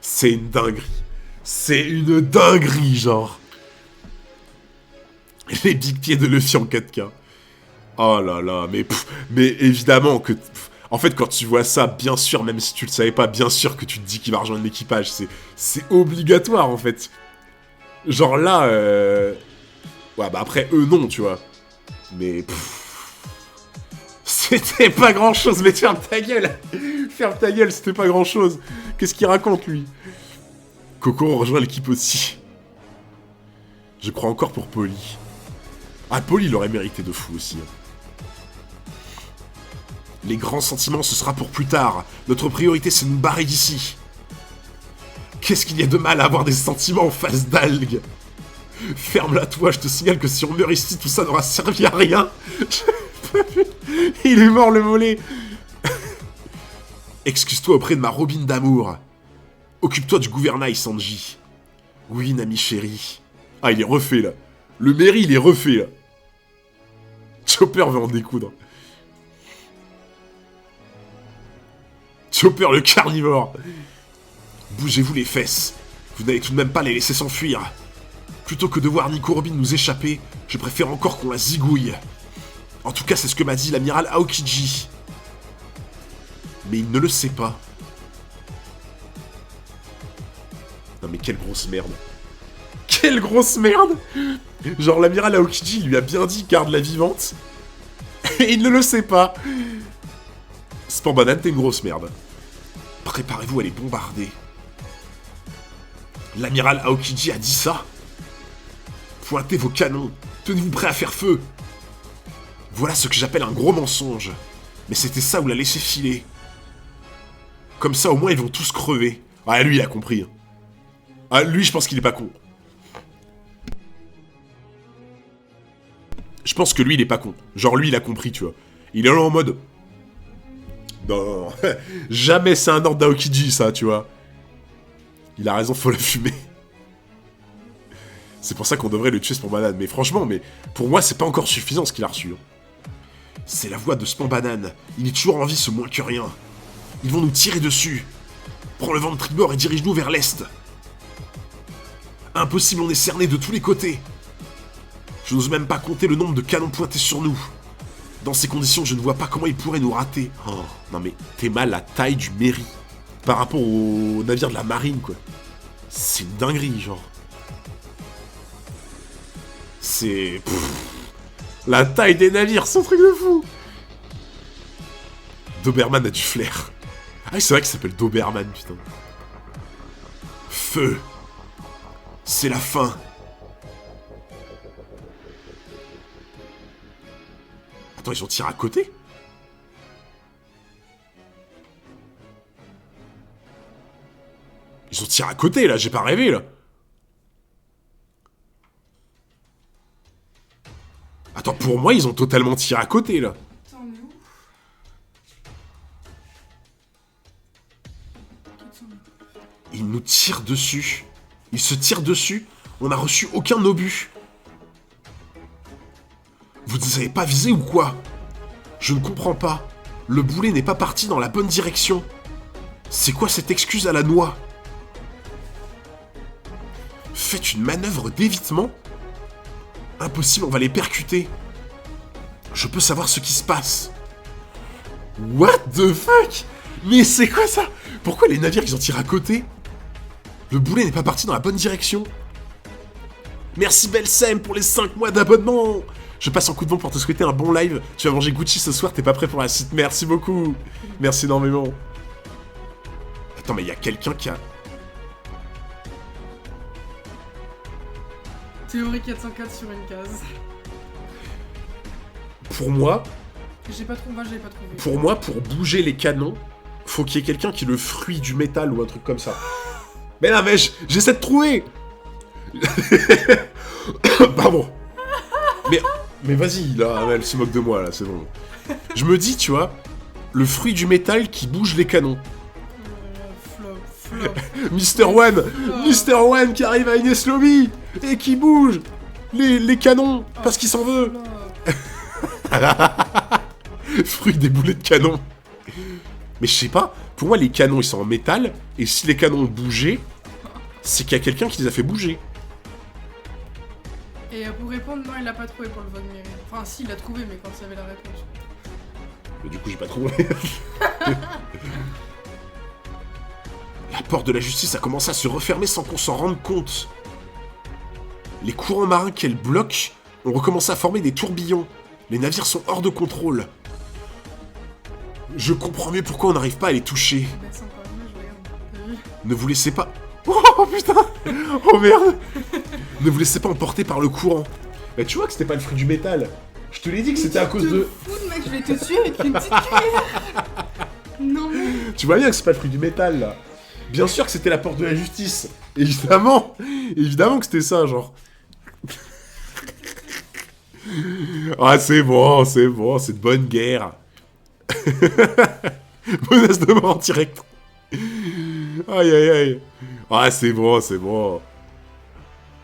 C'est une dinguerie. C'est une dinguerie, genre. Les big pieds de Luffy en 4K. Oh là là, mais évidemment que... En fait, quand tu vois ça, bien sûr, même si tu le savais pas, bien sûr que tu te dis qu'il va rejoindre l'équipage. C'est obligatoire, en fait. Genre là... Ouais, bah après, eux, non, tu vois. Mais... C'était pas grand-chose, mais ferme ta gueule. Ferme ta gueule, c'était pas grand-chose. Qu'est-ce qu'il raconte, lui? Coco rejoint l'équipe aussi. Je crois encore pour Polly. Ah, Polly l'aurait mérité de fou aussi. Les grands sentiments, ce sera pour plus tard. Notre priorité, c'est de nous barrer d'ici. Qu'est-ce qu'il y a de mal à avoir des sentiments en face d'algues? Ferme-la, toi, je te signale que si on meurt ici, tout ça n'aura servi à rien. Il est mort, le mollet. Excuse-toi auprès de ma Robin d'amour. Occupe-toi du gouvernail, Sanji. Oui, Nami chérie. Ah, il est refait, là. Le Mary, il est refait, là. Chopper veut en découdre. Chopper, le carnivore. Bougez-vous les fesses. Vous n'allez tout de même pas les laisser s'enfuir. Plutôt que de voir Nico Robin nous échapper, je préfère encore qu'on la zigouille. En tout cas, c'est ce que m'a dit l'amiral Aokiji. Mais il ne le sait pas. Non mais quelle grosse merde. Quelle grosse merde. Genre l'amiral Aokiji lui a bien dit garde la vivante. Et il ne le sait pas. Spanbanan, t'es une grosse merde. Préparez-vous à les bombarder. L'amiral Aokiji a dit ça. Pointez vos canons. Tenez-vous prêts à faire feu. Voilà ce que j'appelle un gros mensonge. Mais c'était ça où l'a laissé filer. Comme ça, au moins, ils vont tous crever. Ah, lui, il a compris. Ah, lui, je pense qu'il est pas con. Je pense que lui, il est pas con. Genre, lui, il a compris, tu vois. Il est là en mode... Non, jamais c'est un ordre d'Aokiji, ça, tu vois. Il a raison, faut la fumer. C'est pour ça qu'on devrait le tuer, Spanbanan. Mais franchement, pour moi, c'est pas encore suffisant, ce qu'il a reçu. C'est la voix de Spanbanan. Il est toujours en vie, ce moins que rien. Ils vont nous tirer dessus. Prends le vent de tribord et dirige-nous vers l'est. Impossible, on est cerné de tous les côtés. Je n'ose même pas compter le nombre de canons pointés sur nous. Dans ces conditions, je ne vois pas comment ils pourraient nous rater. Oh, non mais, t'es mal la taille du Mary. par rapport aux navires de la marine, quoi. C'est une dinguerie, genre. C'est... La taille des navires, c'est un truc de fou. Doberman a du flair. Ah, c'est vrai qu'il s'appelle Doberman, putain. Feu. C'est la fin. Attends, ils ont tiré à côté? Ils ont tiré à côté, là, j'ai pas rêvé, là. Attends, pour moi, ils ont totalement tiré à côté, là. Attends, on est où? Ils nous tirent dessus. Ils se tirent dessus. On n'a reçu aucun obus. Vous ne avez pas visé ou quoi? Je ne comprends pas. Le boulet n'est pas parti dans la bonne direction. C'est quoi cette excuse à la noix? Faites une manœuvre d'évitement? Impossible, on va les percuter. Je peux savoir ce qui se passe. What the fuck? Mais c'est quoi ça? Pourquoi les navires ils en tirent à côté? Le boulet n'est pas parti dans la bonne direction. Merci Belsem pour les 5 mois d'abonnement. Je passe en coup de vent pour te souhaiter un bon live. Tu vas manger Gucci ce soir, t'es pas prêt pour la suite. Merci beaucoup. Merci énormément. Attends, mais il y a quelqu'un qui a... Théorie 404 sur une case. Pour moi, J'ai pas trouvé, j'ai pas trouvé. pour moi, pour bouger les canons, faut qu'il y ait quelqu'un qui est le fruit du métal ou un truc comme ça. Mais là, mais j'essaie de trouver. Pardon. Mais vas-y, là, elle se moque de moi, là, c'est bon. Je me dis, tu vois, le fruit du métal qui bouge les canons. Flop. Mister One Mister One qui arrive à Ines Lobby et qui bouge les canons parce qu'il s'en veut. Fruit des boulets de canon. Mais je sais pas, pour moi les canons ils sont en métal, et si les canons ont bougé, c'est qu'il y a quelqu'un qui les a fait bouger. Et pour répondre, non, il l'a pas trouvé pour le vote mairie. Enfin, si, il l'a trouvé, mais quand il avait la réponse. Mais du coup j'ai pas trouvé. La porte de la justice a commencé à se refermer sans qu'on s'en rende compte. Les courants marins qu'elle bloque ont recommencé à former des tourbillons. Les navires sont hors de contrôle. Je comprends mieux pourquoi on n'arrive pas à les toucher. Bah, c'est encore mieux, je regarde. T'as vu? Ne vous laissez pas... Oh putain! Oh merde! Ne vous laissez pas emporter par le courant. Bah tu vois que c'était pas le fruit du métal. Je te l'ai dit que c'était à cause de... Fou de mec, je vais te tuer avec une petite cuillère. Non mais... Tu vois bien que c'est pas le fruit du métal là. Bien sûr que c'était la porte de la justice. Évidemment. Évidemment que c'était ça, genre. Ah c'est bon, c'est de bonne guerre. Menace de mort en direct. Aïe aïe aïe. Ah c'est bon.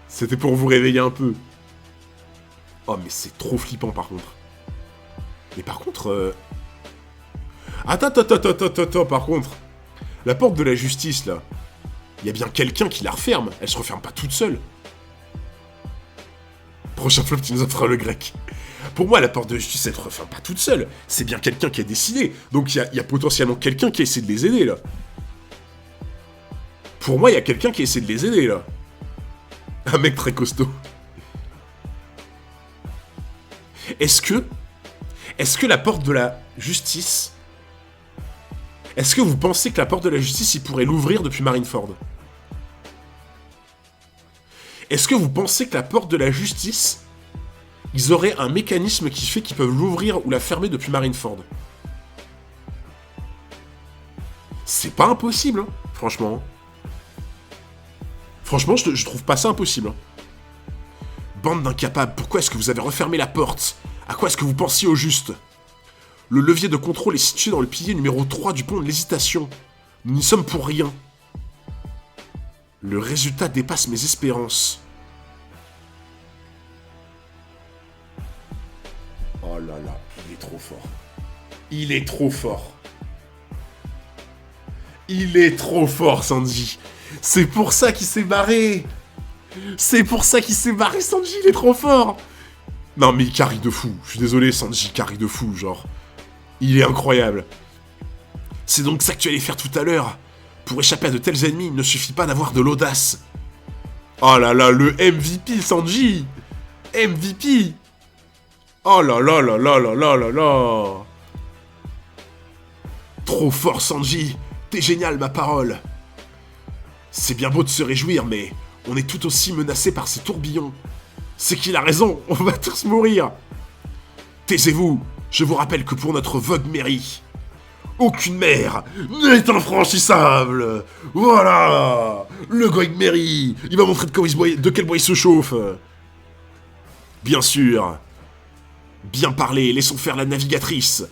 C'était pour vous réveiller un peu. Oh mais c'est trop flippant par contre. Mais par contre... Attends, par contre. La porte de la justice là. Il y a bien quelqu'un qui la referme. Elle se referme pas toute seule. Prochain flop, tu nous en feras le grec. Pour moi, la porte de la justice, elle se referme pas toute seule. C'est bien quelqu'un qui a décidé. Donc il y a potentiellement quelqu'un qui a essayé de les aider là. Pour moi, il y a quelqu'un qui a essayé de les aider là. Un mec très costaud. Est-ce que la porte de la justice... Est-ce que vous pensez que la porte de la justice, il pourrait l'ouvrir depuis Marineford? Est-ce que vous pensez que la porte de la justice, ils auraient un mécanisme qui fait qu'ils peuvent l'ouvrir ou la fermer depuis Marineford? C'est pas impossible, hein, franchement. Franchement, je trouve pas ça impossible. Hein. Bande d'incapables, pourquoi est-ce que vous avez refermé la porte? À quoi est-ce que vous pensiez au juste? Le levier de contrôle est situé dans le pilier numéro 3 du pont de l'hésitation. Nous n'y sommes pour rien. Le résultat dépasse mes espérances. Oh là là, il est trop fort. Il est trop fort. Il est trop fort, Sanji. C'est pour ça qu'il s'est barré. C'est pour ça qu'il s'est barré, Sanji, il est trop fort. Non mais il carry de fou. Je suis désolé, Sanji, carry de fou, genre. Il est incroyable. C'est donc ça que tu allais faire tout à l'heure. Pour échapper à de tels ennemis, il ne suffit pas d'avoir de l'audace. Oh là là, le MVP, Sanji! MVP! Oh là là là là là là là là! Trop fort, Sanji! T'es génial, ma parole! C'est bien beau de se réjouir, mais on est tout aussi menacé par ces tourbillons. C'est qu'il a raison, on va tous mourir! Taisez-vous! Je vous rappelle que pour notre vogue mairie, aucune mer n'est infranchissable! Voilà! Le Going Mary, il va montrer de quel bois il se chauffe! Bien sûr! Bien parlé, laissons faire la navigatrice!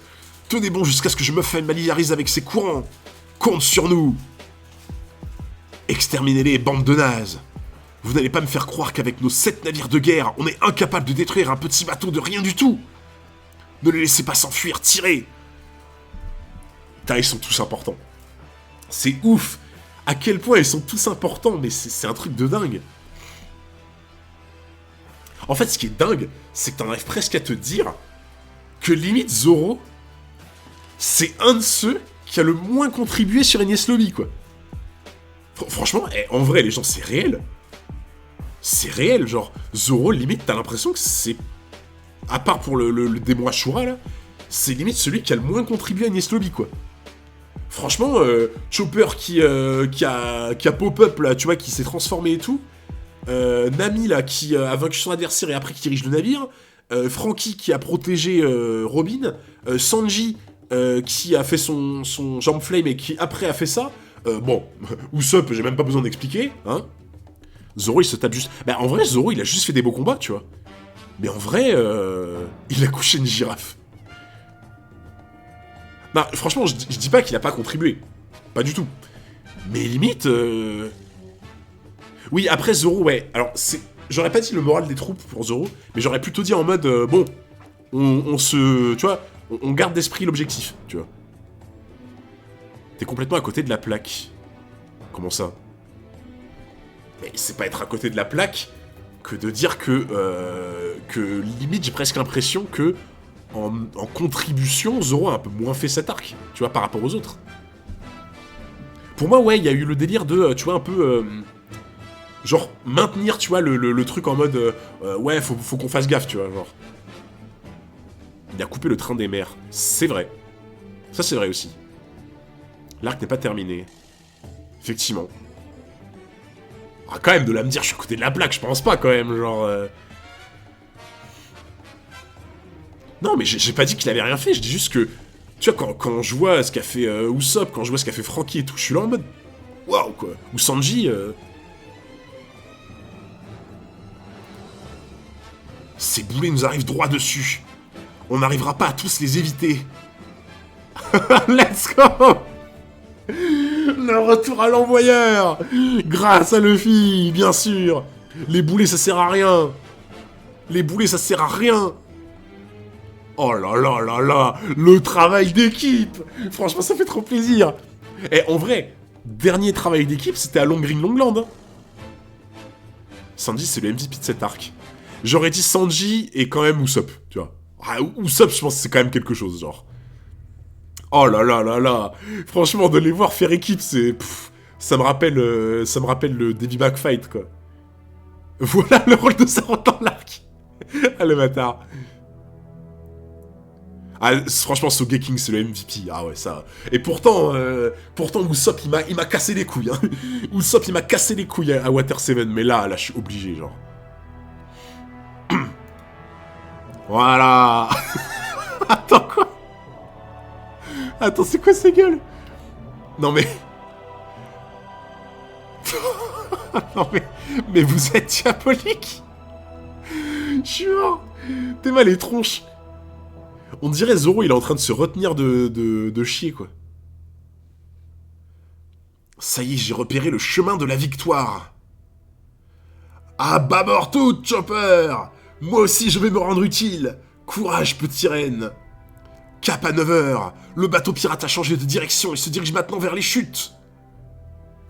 Tenez bon jusqu'à ce que je me familiarise avec ces courants! Compte sur nous! Exterminez-les, bande de nazes! Vous n'allez pas me faire croire qu'avec nos 7 navires de guerre, on est incapable de détruire un petit bateau de rien du tout! Ne les laissez pas s'enfuir, tirez! Putain, ils sont tous importants. C'est ouf! À quel point ils sont tous importants, mais c'est un truc de dingue. En fait, ce qui est dingue, c'est que t'en arrives presque à te dire que limite Zoro, c'est un de ceux qui a le moins contribué sur Enies Lobby, quoi. Franchement, en vrai, les gens, c'est réel. C'est réel, genre, Zoro, limite, t'as l'impression que c'est... À part pour le démon Ashura, là, c'est limite celui qui a le moins contribué à Enies Lobby, quoi. Franchement, Chopper qui a pop-up, là, tu vois, qui s'est transformé et tout. Nami, là, qui a vaincu son adversaire et après qui dirige le navire. Franky, qui a protégé Robin. Sanji, qui a fait son Jump Flame et qui, après, a fait ça. Bon, Usopp, j'ai même pas besoin d'expliquer, hein. Zoro, il se tape juste... Bah, en vrai, Zoro, il a juste fait des beaux combats, tu vois. Mais en vrai, il a couché une girafe. Non, franchement, je dis pas qu'il a pas contribué. Pas du tout. Mais limite... Oui, après Zoro, ouais. Alors, c'est... J'aurais pas dit le moral des troupes pour Zoro, mais j'aurais plutôt dit en mode... bon, on se... Tu vois, on garde d'esprit l'objectif, tu vois. T'es complètement à côté de la plaque. Comment ça? Mais c'est pas être à côté de la plaque que de dire que limite, j'ai presque l'impression que en contribution, Zoro a un peu moins fait cet arc, tu vois, par rapport aux autres. Pour moi, ouais, il y a eu le délire de, tu vois, un peu... genre, maintenir, tu vois, le truc en mode... ouais, faut qu'on fasse gaffe, tu vois, genre. Il a coupé le train des mers. C'est vrai. Ça, c'est vrai aussi. L'arc n'est pas terminé. Effectivement. Ah, quand même, de là me dire, je suis à côté de la plaque, je pense pas, quand même, genre... Non, mais j'ai pas dit qu'il avait rien fait, je dis juste que... Tu vois, quand je vois ce qu'a fait Usopp, quand je vois ce qu'a fait Franky et tout, je suis là en mode... Waouh, quoi. Ou Sanji... Ces boulets nous arrivent droit dessus. On n'arrivera pas à tous les éviter. Let's go! Le retour à l'envoyeur! Grâce à Luffy, bien sûr! Les boulets, ça sert à rien! Les boulets, ça sert à rien! Oh là là là là! Le travail d'équipe! Franchement, ça fait trop plaisir! Et en vrai, dernier travail d'équipe, c'était à Long Green Longland. Hein. Sanji, c'est le MVP de cet arc. J'aurais dit Sanji et quand même Usopp, tu vois. Ah, Usopp, je pense que c'est quand même quelque chose, genre. Oh là là là là! Franchement, de les voir faire équipe, c'est... Pff, ça me rappelle le Davy Back Fight, quoi. Voilà le rôle de Zoro dans l'arc! Ah, le bâtard. Ah, franchement, Sogeking, c'est le MVP. Ah ouais, ça... Et pourtant, Usopp, il m'a cassé les couilles, hein. Usopp, il m'a cassé les couilles à Water 7, mais là, je suis obligé, genre. Voilà. Attends, quoi? Attends, c'est quoi ces gueules? Non mais... non mais vous êtes diabolique. Je suis mort. T'es mal les tronches. On dirait Zoro, il est en train de se retenir de chier, quoi. Ça y est, j'ai repéré le chemin de la victoire. À bâbord tout, Chopper! Moi aussi, je vais me rendre utile. Courage, petit reine. Cap à 9h. Le bateau pirate a changé de direction et se dirige maintenant vers les chutes.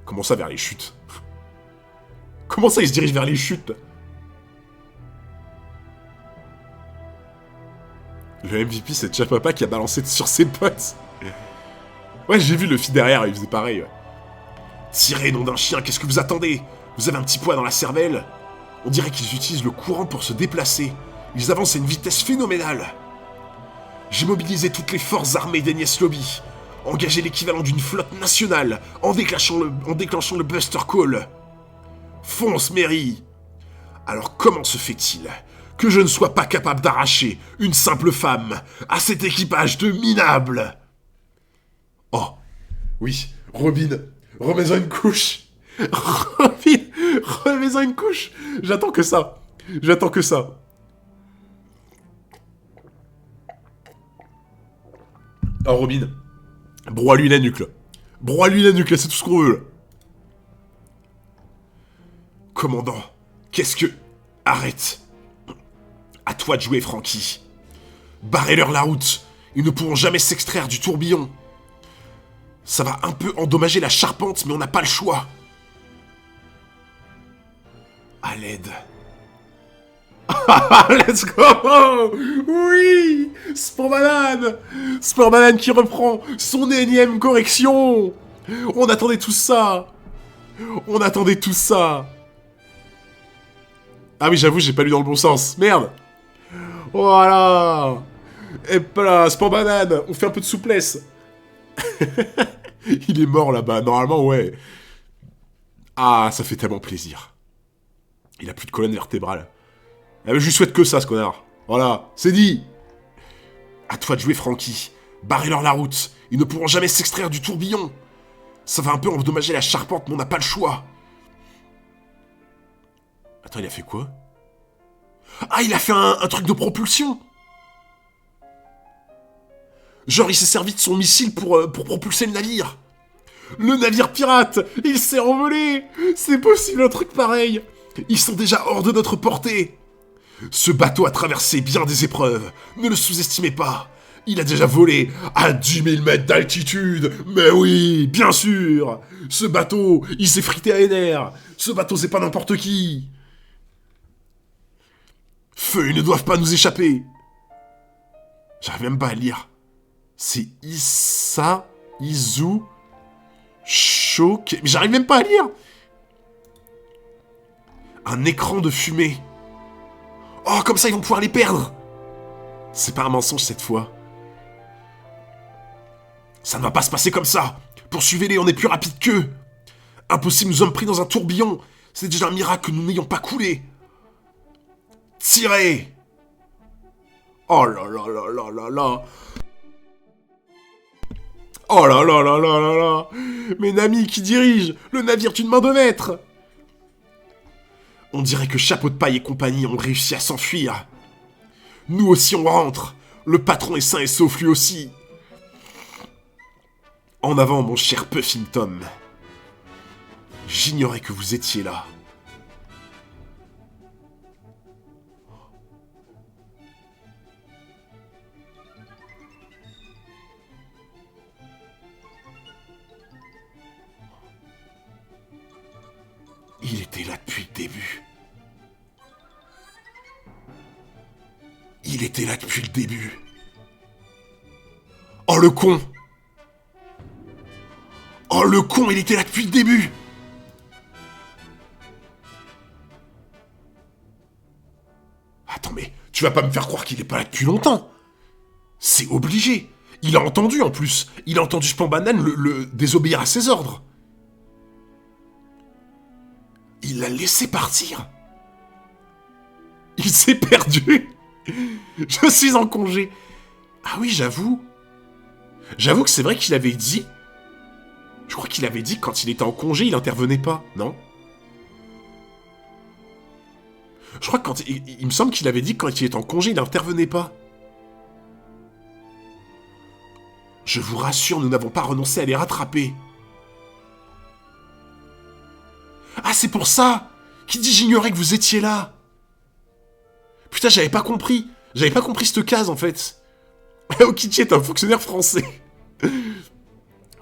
Comment ça, vers les chutes? Comment ça, il se dirige vers les chutes? Le MVP, c'est Chapapa qui a balancé sur ses potes. Ouais, j'ai vu le Luffy derrière, il faisait pareil. Ouais. Tirez, nom d'un chien, qu'est-ce que vous attendez? Vous avez un petit poids dans la cervelle? On dirait qu'ils utilisent le courant pour se déplacer. Ils avancent à une vitesse phénoménale. J'ai mobilisé toutes les forces armées d'Enies Lobby, engagé l'équivalent d'une flotte nationale en déclenchant le Buster Call. Fonce, Mary! Alors comment se fait-il que je ne sois pas capable d'arracher une simple femme à cet équipage de minables? Oh, oui, Robin, remets-en une couche. Robin, remets-en une couche. J'attends que ça. J'attends que ça. Oh, Robin, broie-lui la nuque, là. Broie-lui la nuque, là, c'est tout ce qu'on veut, là. Commandant, qu'est-ce que... Arrête. À toi de jouer, Frankie. Barrez-leur la route. Ils ne pourront jamais s'extraire du tourbillon. Ça va un peu endommager la charpente, mais on n'a pas le choix. À l'aide. Let's go! Oui! Sportbanane! Sportbanane qui reprend son énième correction! On attendait tout ça! On attendait tout ça! Ah oui, j'avoue, j'ai pas lu dans le bon sens. Merde! Voilà! Et là, Sportbanane, on fait un peu de souplesse. Il est mort là-bas, normalement, ouais. Ah, ça fait tellement plaisir. Il a plus de colonne vertébrale. Ah, mais je lui souhaite que ça, ce connard. Voilà, c'est dit. À toi de jouer, Frankie. Barrez-leur la route. Ils ne pourront jamais s'extraire du tourbillon. Ça va un peu endommager la charpente, mais on n'a pas le choix. Attends, il a fait quoi? Ah, il a fait un truc de propulsion. Genre, il s'est servi de son missile pour propulser le navire. Le navire pirate, il s'est envolé. C'est possible un truc pareil. Ils sont déjà hors de notre portée. Ce bateau a traversé bien des épreuves. Ne le sous-estimez pas. Il a déjà volé à 10 000 mètres d'altitude. Mais oui, bien sûr. Ce bateau, il s'est frité à Ener. Ce bateau, c'est pas n'importe qui. Feu, ils ne doivent pas nous échapper. J'arrive même pas à lire. C'est Issa, Izu, Choc... Mais j'arrive même pas à lire. Un écran de fumée. Oh, comme ça, ils vont pouvoir les perdre. C'est pas un mensonge cette fois. Ça ne va pas se passer comme ça. Poursuivez-les, on est plus rapide qu'eux. Impossible, nous sommes pris dans un tourbillon. C'est déjà un miracle que nous n'ayons pas coulé. Tirez. Oh là là là là là là. Oh là là là là là là. Mes Nami qui dirigent le navire d'une main de maître. On dirait que Chapeau de Paille et compagnie ont réussi à s'enfuir. Nous aussi on rentre. Le patron est sain et sauf lui aussi. En avant mon cher Puffington. J'ignorais que vous étiez là. Il était là depuis le début. Il était là depuis le début. Oh le con! Oh le con, il était là depuis le début! Attends, mais tu vas pas me faire croire qu'il est pas là depuis longtemps. C'est obligé. Il a entendu en plus. Il a entendu Spambanane le désobéir à ses ordres. Il l'a laissé partir. Il s'est perdu. Je suis en congé. Ah oui, j'avoue. J'avoue que c'est vrai qu'il avait dit... Je crois qu'il avait dit que quand il était en congé, il intervenait pas, non? Je crois que quand... Il me semble qu'il avait dit que quand il était en congé, il intervenait pas. Je vous rassure, nous n'avons pas renoncé à les rattraper. Ah, c'est pour ça! Qui dit j'ignorais que vous étiez là? Putain, j'avais pas compris. J'avais pas compris cette case, en fait. Aokiji est un fonctionnaire français.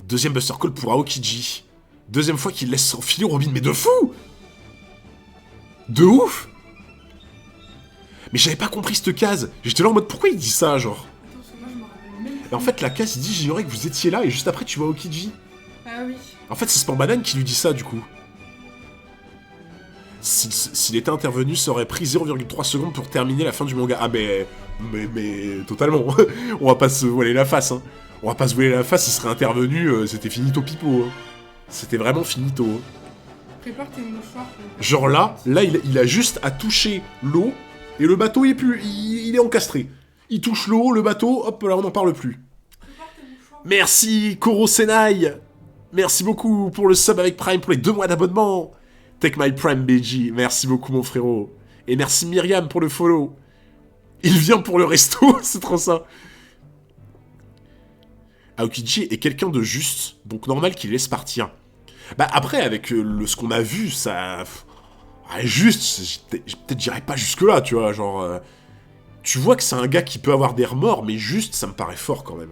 Deuxième Buster Call pour Aokiji. Deuxième fois qu'il laisse s'enfiler Robin, mais de fou! De ouf! Mais j'avais pas compris cette case. J'étais là en mode, pourquoi il dit ça, genre? Attends, parce que moi je me rappelle même Et en fait, la case, il dit j'ignorais que vous étiez là, et juste après, tu vois Aokiji. Ah oui. En fait, c'est Sport Banane qui lui dit ça, du coup. S'il était intervenu, ça aurait pris 0,3 secondes pour terminer la fin du manga. Ah, mais totalement. On va pas se voiler la face, hein. On va pas se voiler la face, il serait intervenu, c'était finito pipo, hein. C'était vraiment finito, hein. Prépare tes mouchoirs. Genre là, il a juste à toucher l'eau, et le bateau il est encastré. Il touche l'eau, le bateau, hop, là on n'en parle plus. Prépare tes mouchoirs. Merci, Koro Senai. Merci beaucoup pour le sub avec Prime, pour les 2 mois d'abonnement. Take my Prime BG, merci beaucoup mon frérot. Et merci Myriam pour le follow. Il vient pour le resto, c'est trop ça. Aokiji est quelqu'un de juste, donc normal qu'il laisse partir. Bah après, avec ce qu'on a vu, ça... juste, peut-être j'irais pas jusque-là, tu vois, genre... tu vois que c'est un gars qui peut avoir des remords, mais juste, ça me paraît fort quand même.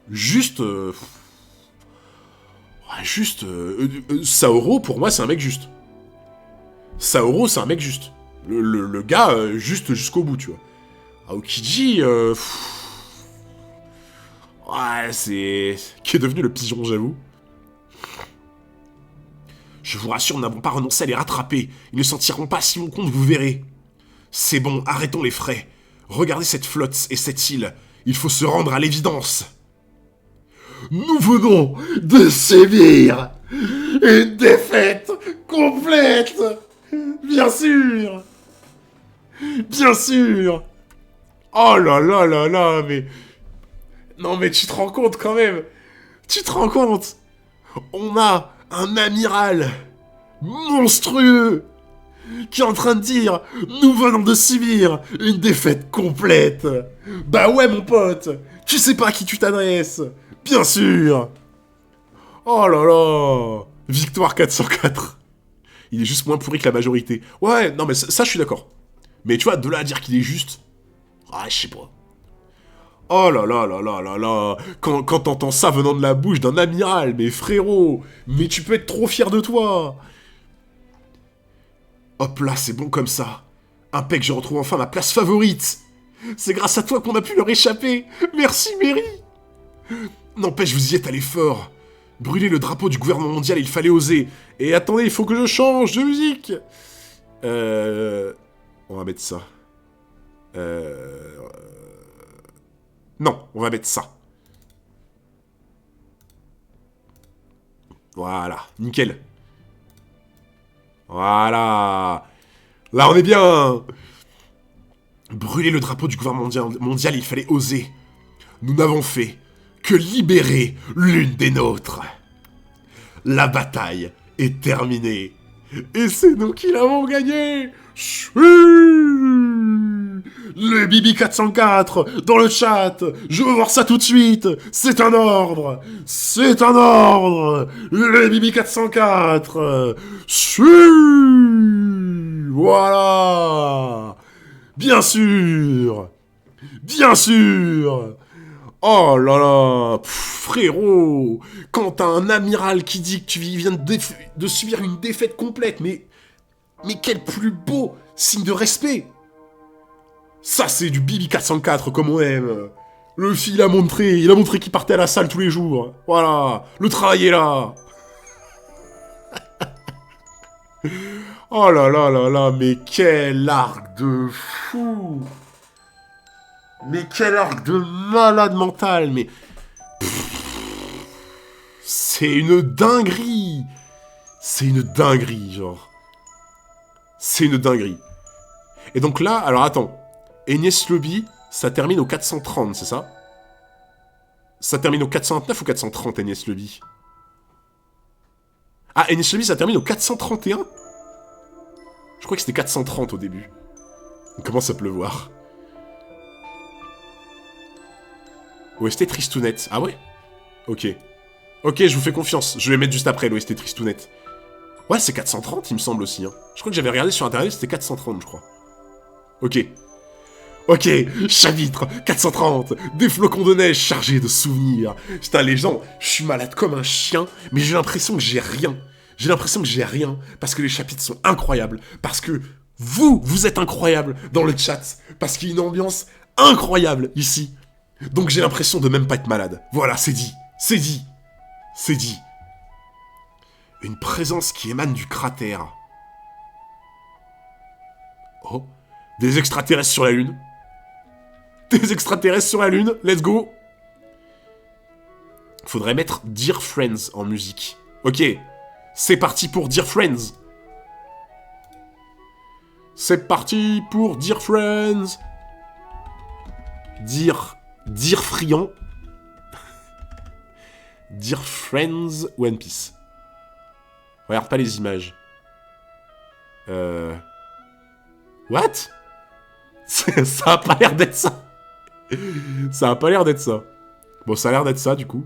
Juste... Saoro, pour moi, c'est un mec juste. Saoro, c'est un mec juste. Le gars, juste jusqu'au bout, tu vois. Aokiji, ouais, c'est... Qui est devenu le pigeon, j'avoue. Je vous rassure, nous n'avons pas renoncé à les rattraper. Ils ne s'en tireront pas si on compte, vous verrez. C'est bon, arrêtons les frais. Regardez cette flotte et cette île. Il faut se rendre à l'évidence. Nous venons de subir une défaite complète. Bien sûr. Bien sûr. Oh là là là là, mais... Non mais tu te rends compte quand même. Tu te rends compte. On a un amiral monstrueux qui est en train de dire « Nous venons de subir une défaite complète !» Bah ouais mon pote. Tu sais pas à qui tu t'adresses. Bien sûr. Oh là là. Victoire 404. Il est juste moins pourri que la majorité. Ouais, non mais ça je suis d'accord. Mais tu vois, de là à dire qu'il est juste... Ah, je sais pas. Oh là là là là là là. Quand t'entends ça venant de la bouche d'un amiral, mais frérot, mais tu peux être trop fier de toi. Hop là, c'est bon comme ça. Impec, je retrouve enfin ma place favorite. C'est grâce à toi qu'on a pu leur échapper. Merci Mary. N'empêche, vous y êtes allé fort. Brûler le drapeau du gouvernement mondial, il fallait oser. Et attendez, il faut que je change de musique. On va mettre ça. Non, on va mettre ça. Voilà, nickel. Voilà. Là, on est bien. Brûler le drapeau du gouvernement mondial, il fallait oser. Nous n'avons fait que libérer l'une des nôtres. La bataille est terminée. Et c'est nous qui l'avons gagné. Le Bibi 404 dans le chat. Je veux voir ça tout de suite. C'est un ordre. C'est un ordre. Le Bibi 404. Voilà. Bien sûr. Bien sûr. Oh là là, frérot, quand t'as un amiral qui dit que tu viens de subir une défaite complète, mais quel plus beau signe de respect. Ça c'est du Bibi 404 comme on aime. Le fils il a montré qu'il partait à la salle tous les jours. Voilà, le travail est là. Oh là là là là, mais quel arc de fou. Mais quel arc de malade mental, mais... C'est une dinguerie. C'est une dinguerie, genre. C'est une dinguerie. Et donc là, alors attends. Enies Lobby, ça termine au 430, c'est ça? Ça termine au 429 ou 430, Enies Lobby? Ah, Enies Lobby, ça termine au 431? Je crois que c'était 430 au début. Il commence à pleuvoir. OST Tristounette. Ah ouais? Ok. Ok, je vous fais confiance. Je vais mettre juste après l'OST Tristounette. Ouais, c'est 430, il me semble aussi. Hein. Je crois que j'avais regardé sur internet, c'était 430, je crois. Ok. Ok, chapitre 430. Des flocons de neige chargés de souvenirs. Putain, les gens, je suis malade comme un chien, mais j'ai l'impression que j'ai rien. J'ai l'impression que j'ai rien, parce que les chapitres sont incroyables. Parce que vous êtes incroyables dans le chat. Parce qu'il y a une ambiance incroyable ici. Donc j'ai l'impression de même pas être malade. Voilà, c'est dit. C'est dit. C'est dit. Une présence qui émane du cratère. Oh, des extraterrestres sur la Lune. Des extraterrestres sur la Lune, let's go. Faudrait mettre Dear Friends en musique. Ok, c'est parti pour Dear Friends. C'est parti pour Dear Friends. Dear Friand. Dear Friends One Piece. Regarde pas les images. What? Ça a pas l'air d'être ça. Ça a pas l'air d'être ça. Bon, ça a l'air d'être ça, du coup.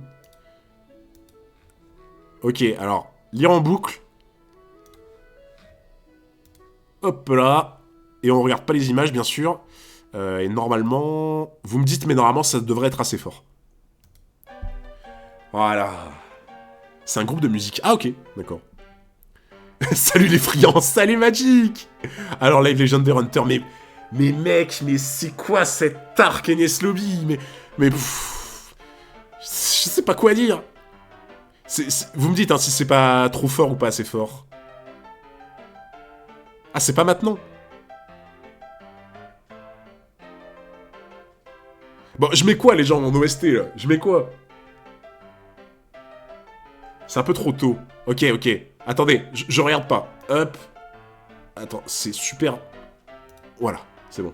Ok, alors, lire en boucle. Hop là. Et on regarde pas les images, bien sûr. Et normalement... Vous me dites, mais normalement, ça devrait être assez fort. Voilà. C'est un groupe de musique. Ah, ok, d'accord. Salut les friands, salut Magic. Alors, Live Legendary Hunter, mais mec, mais c'est quoi cet arc Enies Lobby? Mais pff, je sais pas quoi dire. Vous me dites hein, si c'est pas trop fort ou pas assez fort. Ah, c'est pas maintenant. Bon, je mets quoi les gens en OST là? Je mets quoi? C'est un peu trop tôt. Ok. Attendez, je regarde pas. Hop. Attends, c'est super... Voilà, c'est bon.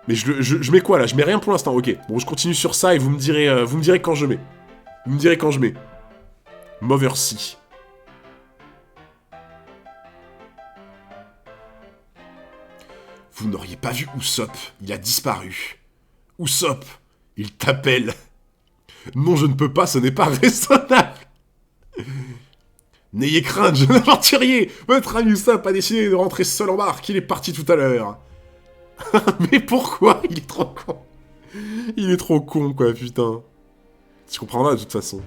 Mais je mets quoi là? Je mets rien pour l'instant, ok. Bon, je continue sur ça et vous me direz quand je mets. Vous me direz quand je mets. Movercy. Vous n'auriez pas vu Usopp, il a disparu. Usopp, il t'appelle. Non, je ne peux pas, ce n'est pas raisonnable. N'ayez crainte, jeune aventurier. Votre ami Usopp a décidé de rentrer seul en barque, il est parti tout à l'heure. Mais pourquoi? Il est trop con. Il est trop con, quoi, putain. Tu comprendras de toute façon.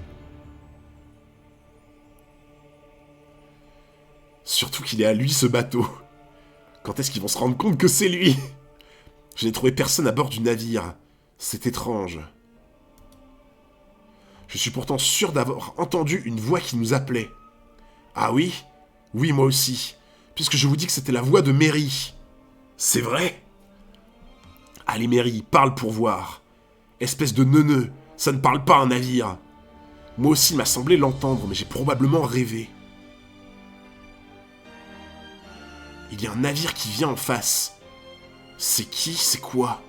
Surtout qu'il est à lui, ce bateau. Quand est-ce qu'ils vont se rendre compte que c'est lui? Je n'ai trouvé personne à bord du navire. C'est étrange. Je suis pourtant sûr d'avoir entendu une voix qui nous appelait. Ah oui? Oui, moi aussi. Puisque je vous dis que c'était la voix de Mary. C'est vrai? Allez, Mary, parle pour voir. Espèce de neuneu, ça ne parle pas un navire. Moi aussi, il m'a semblé l'entendre, mais j'ai probablement rêvé. Il y a un navire qui vient en face. C'est qui? C'est quoi?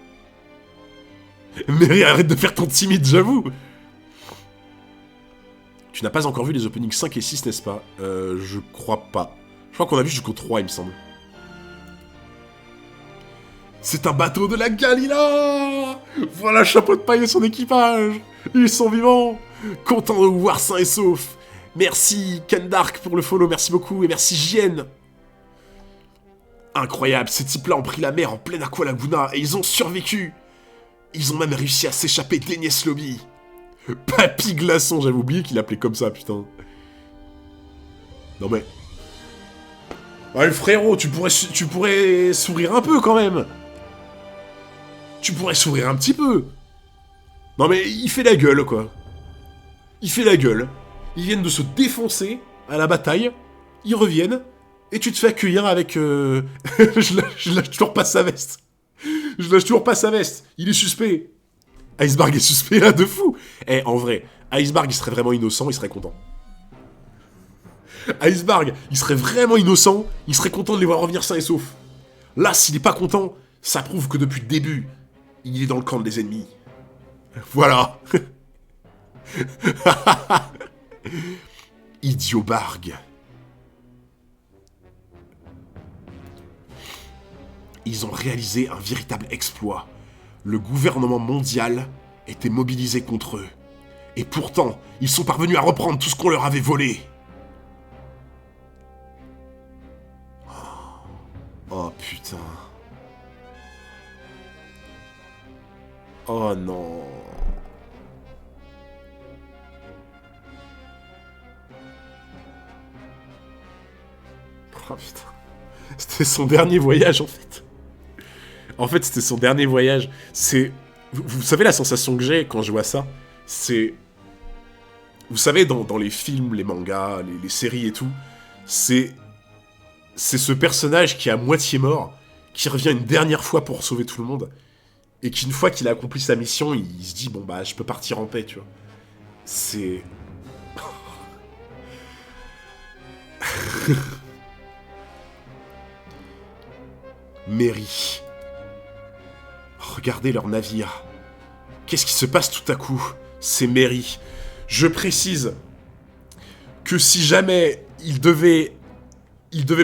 Mary, arrête de faire ton timide, j'avoue. Tu n'as pas encore vu les openings 5 et 6, n'est-ce pas? Je crois pas. Je crois qu'on a vu jusqu'au 3, il me semble. C'est un bateau de la Galila! Voilà Chapeau de Paille et son équipage! Ils sont vivants! Content de vous voir sains et saufs! Merci Ken Dark pour le follow, merci beaucoup, et merci JN! Incroyable, ces types-là ont pris la mer en pleine Aqua Laguna et ils ont survécu! Ils ont même réussi à s'échapper d'Enies Lobby! Papy Glaçon, j'avais oublié qu'il l'appelait comme ça, putain. Non mais... Ouais, frérot, tu pourrais sourire un peu, quand même. Tu pourrais sourire un petit peu. Non mais, il fait la gueule, quoi. Il fait la gueule. Ils viennent de se défoncer à la bataille. Ils reviennent. Et tu te fais accueillir avec... je lâche toujours pas sa veste. Je lâche toujours pas sa veste. Il est suspect. Iceberg est suspect, là, de fou. Eh, en vrai, Iceberg, il serait vraiment innocent, il serait content. Iceberg, il serait vraiment innocent, il serait content de les voir revenir sains et saufs. Là, s'il est pas content, ça prouve que depuis le début, il est dans le camp des ennemis. Voilà. Idiot Barg. Ils ont réalisé un véritable exploit. Le gouvernement mondial était mobilisé contre eux. Et pourtant, ils sont parvenus à reprendre tout ce qu'on leur avait volé. Oh putain. Oh non. Oh putain. C'était son dernier voyage en fait. En fait, c'était son dernier voyage. C'est... Vous savez la sensation que j'ai quand je vois ça? C'est... Vous savez, dans les films, les mangas, les séries et tout, c'est ce personnage qui est à moitié mort, qui revient une dernière fois pour sauver tout le monde, et qu'une fois qu'il a accompli sa mission, il se dit, bon bah, je peux partir en paix, tu vois. C'est... Mary. Regardez leur navire. Qu'est-ce qui se passe tout à coup? C'est Mary. Je précise que si jamais il devait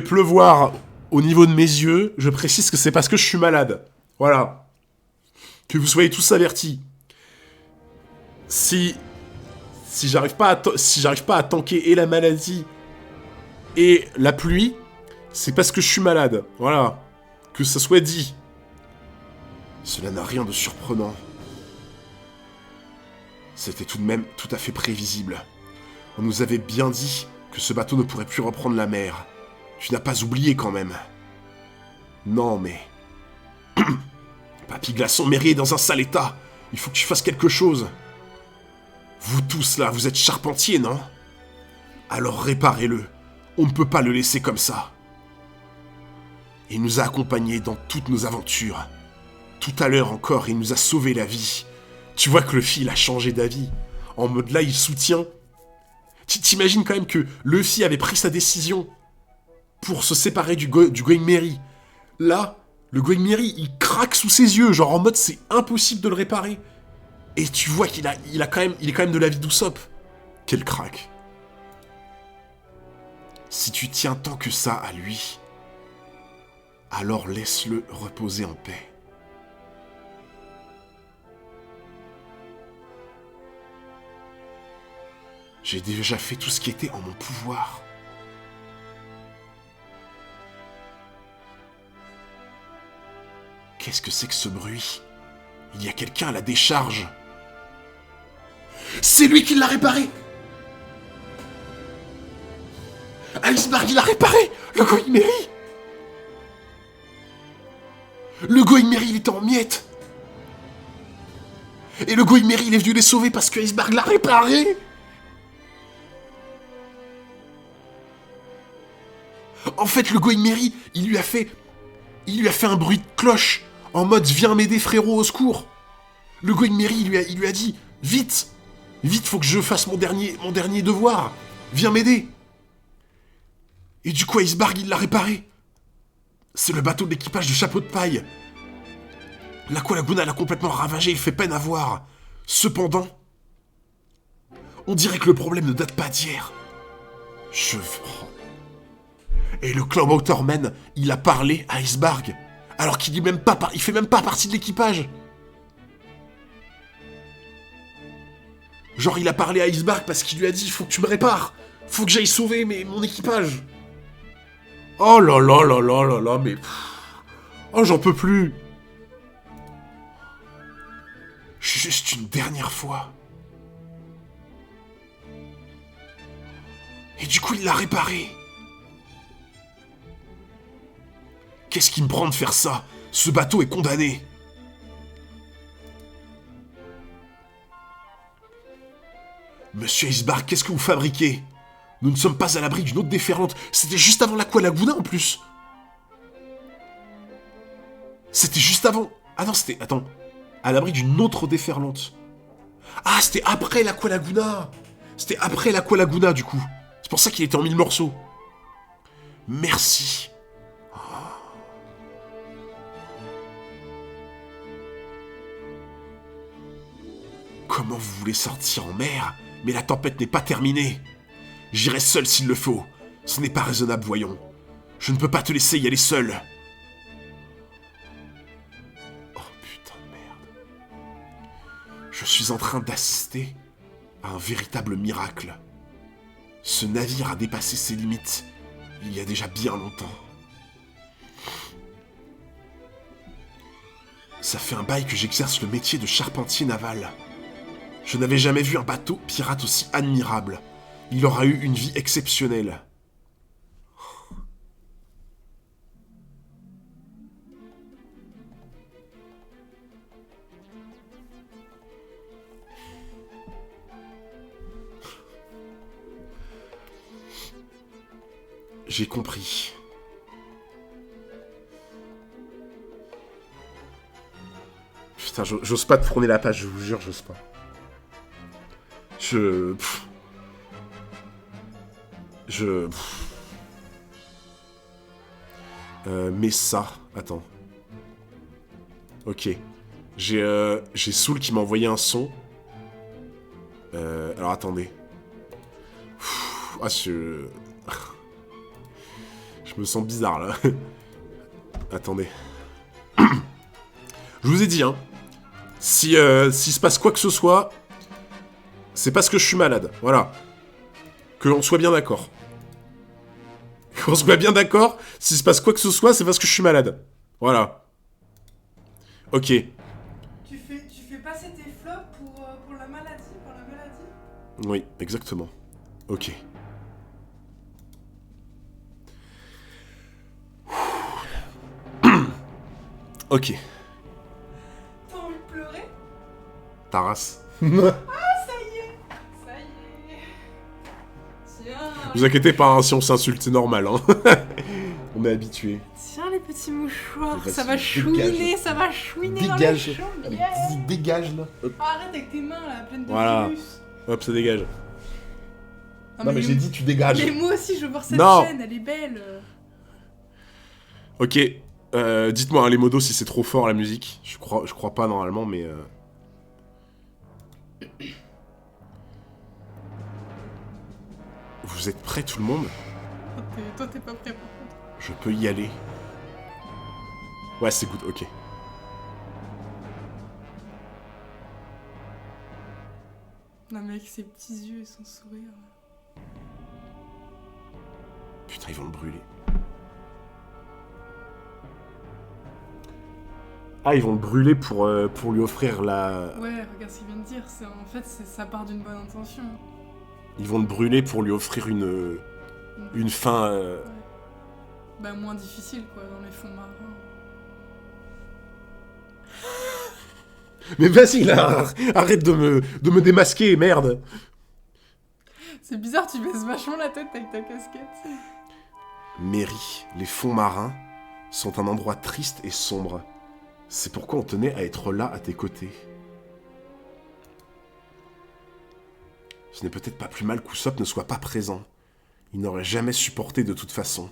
pleuvoir au niveau de mes yeux, je précise que c'est parce que je suis malade. Voilà. Que vous soyez tous avertis. Si j'arrive pas à tanker et la maladie et la pluie, c'est parce que je suis malade. Voilà. Que ça soit dit. Cela n'a rien de surprenant. C'était tout de même tout à fait prévisible. On nous avait bien dit que ce bateau ne pourrait plus reprendre la mer. Tu n'as pas oublié quand même. Non, mais... Papy Glaçon, Mary est dans un sale état. Il faut que tu fasses quelque chose. Vous tous là, vous êtes charpentiers, non? Alors réparez-le. On ne peut pas le laisser comme ça. Il nous a accompagnés dans toutes nos aventures. Tout à l'heure encore, il nous a sauvé la vie. Tu vois que Luffy, il a changé d'avis. En mode là, il soutient. T'imagines quand même que Luffy avait pris sa décision pour se séparer du Going Merry. Là, le Going Merry, il craque sous ses yeux, genre en mode c'est impossible de le réparer. Et tu vois qu'il il est quand même de l'avis d'Usopp. Quel crack. Si tu tiens tant que ça à lui, alors laisse-le reposer en paix. J'ai déjà fait tout ce qui était en mon pouvoir. Qu'est-ce que c'est que ce bruit? Il y a quelqu'un à la décharge. C'est lui qui l'a réparé! Iceberg, il l'a réparé! Le Going Merry! Le Going Merry, il était en miettes! Et le Going Merry, il est venu les sauver parce que Iceberg l'a réparé! En fait, le Going Merry, il lui a fait un bruit de cloche, en mode « Viens m'aider frérot, au secours !» Le Going Merry, il lui a dit « Vite! Vite, faut que je fasse mon dernier devoir! Viens m'aider !» Et du coup, Iceberg, il l'a réparé. C'est le bateau de l'équipage de Chapeau de Paille. L'Aqua Laguna l'a complètement ravagé, il fait peine à voir. Cependant, on dirait que le problème ne date pas d'hier. Et le Cloud Waterman, il a parlé à Iceberg, alors qu'il il fait même pas partie de l'équipage. Genre, il a parlé à Iceberg parce qu'il lui a dit « Faut que tu me répares, faut que j'aille sauver mon équipage. » Oh là là là là là là, mais... Oh, j'en peux plus. Juste une dernière fois. Et du coup, il l'a réparé. Qu'est-ce qui me prend de faire ça? Ce bateau est condamné. Monsieur Iceberg, qu'est-ce que vous fabriquez? Nous ne sommes pas à l'abri d'une autre déferlante. C'était juste avant l'Aqua Laguna en plus. C'était juste avant. Ah non, c'était... Attends. À l'abri d'une autre déferlante. Ah, c'était après l'Aqua Laguna. C'était après l'Aqua Laguna du coup. C'est pour ça qu'il était en 1000 morceaux. Merci. Comment vous voulez sortir en mer? Mais la tempête n'est pas terminée. J'irai seul s'il le faut. Ce n'est pas raisonnable, voyons. Je ne peux pas te laisser y aller seul. Oh putain de merde. Je suis en train d'assister à un véritable miracle. Ce navire a dépassé ses limites il y a déjà bien longtemps. Ça fait un bail que j'exerce le métier de charpentier naval. Je n'avais jamais vu un bateau pirate aussi admirable. Il aura eu une vie exceptionnelle. J'ai compris. Putain, j'ose pas te tourner la page, je vous jure, j'ose pas. Mais ça... Attends. Ok. J'ai Soul qui m'a envoyé un son. Alors attendez. Ah, je me sens bizarre là. Attendez. Je vous ai dit, hein. S'il se passe quoi que ce soit, c'est parce que je suis malade. Voilà. Que l'on soit bien d'accord. Qu'on soit bien d'accord, s'il se passe quoi que ce soit, c'est parce que je suis malade. Voilà. Ok. Tu fais passer tes flops pour la maladie, Oui, exactement. Ok. Ok. T'as envie de pleurer? Ta race. Ça y est. Tiens. Vous inquiétez pas, hein, si on s'insulte, c'est normal. Hein. On est habitué. Tiens les petits mouchoirs, Vas-y, ça va chouiner dans les Dégage. chambres. Allez, Yeah. vas-y, dégage là. Hop. Arrête avec tes mains là, pleines de Voilà. virus. Hop, ça dégage. Non, Non mais j'ai dit tu dégages. Mais moi aussi je veux voir cette Non. chaîne, elle est belle. Ok, dites-moi hein, les modos si c'est trop fort la musique. Je crois pas normalement, mais... Vous êtes prêts tout le monde? Toi t'es pas prêt par contre. Je peux y aller. Ouais, c'est good, ok. Non mais avec ses petits yeux et son sourire. Putain, ils vont le brûler. Ah, ils vont le brûler pour lui offrir la... Ouais, regarde ce qu'il vient de dire, en fait ça part d'une bonne intention. Ils vont le brûler pour lui offrir une fin... Ouais. Bah moins difficile quoi, dans les fonds marins. Mais vas-y là, arrête de me démasquer, merde. C'est bizarre, tu baisses vachement la tête avec ta casquette. Mary, les fonds marins sont un endroit triste et sombre. C'est pourquoi on tenait à être là à tes côtés. Ce n'est peut-être pas plus mal qu'Usopp ne soit pas présent. Il n'aurait jamais supporté de toute façon.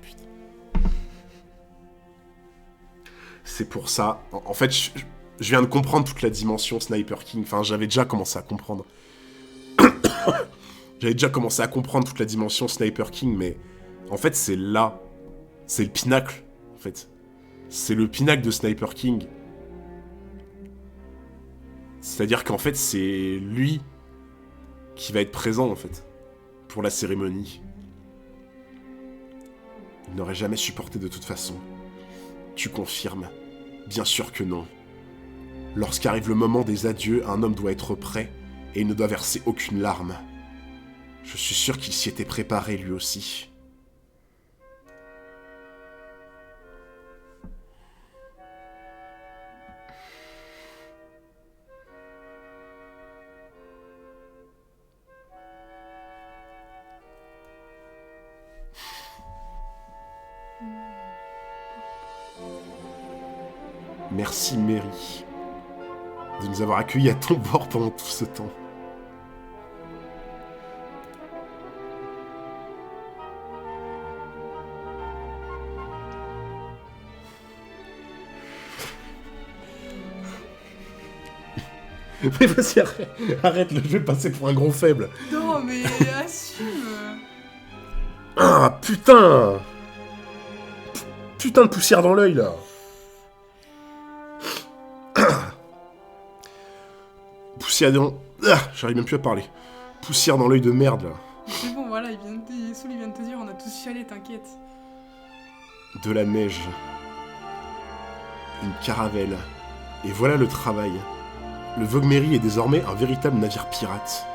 Putain. C'est pour ça... En fait, je viens de comprendre toute la dimension Sniper King. Enfin, j'avais déjà commencé à comprendre. J'avais déjà commencé à comprendre toute la dimension Sniper King, mais... En fait, c'est là. C'est le pinacle, en fait. C'est le pinacle de Sniper King. C'est-à-dire qu'en fait, c'est lui qui va être présent, en fait, pour la cérémonie. Il n'aurait jamais supporté de toute façon. Tu confirmes? Bien sûr que non. Lorsqu'arrive le moment des adieux, un homme doit être prêt, et il ne doit verser aucune larme. Je suis sûr qu'il s'y était préparé, lui aussi. Merci Mary de nous avoir accueillis à ton bord pendant tout ce temps. Mais vas-y, arrête, je vais passer pour un gros faible. Non mais assume. Ah, putain! Putain de poussière dans l'œil, là. Poussière dans... Ah, j'arrive même plus à parler. Poussière dans l'œil de merde, là. C'est bon, voilà, Soul il vient de te dire, on a tous chialé, t'inquiète. De la neige. Une caravelle. Et voilà le travail. Le Vogmeri est désormais un véritable navire pirate.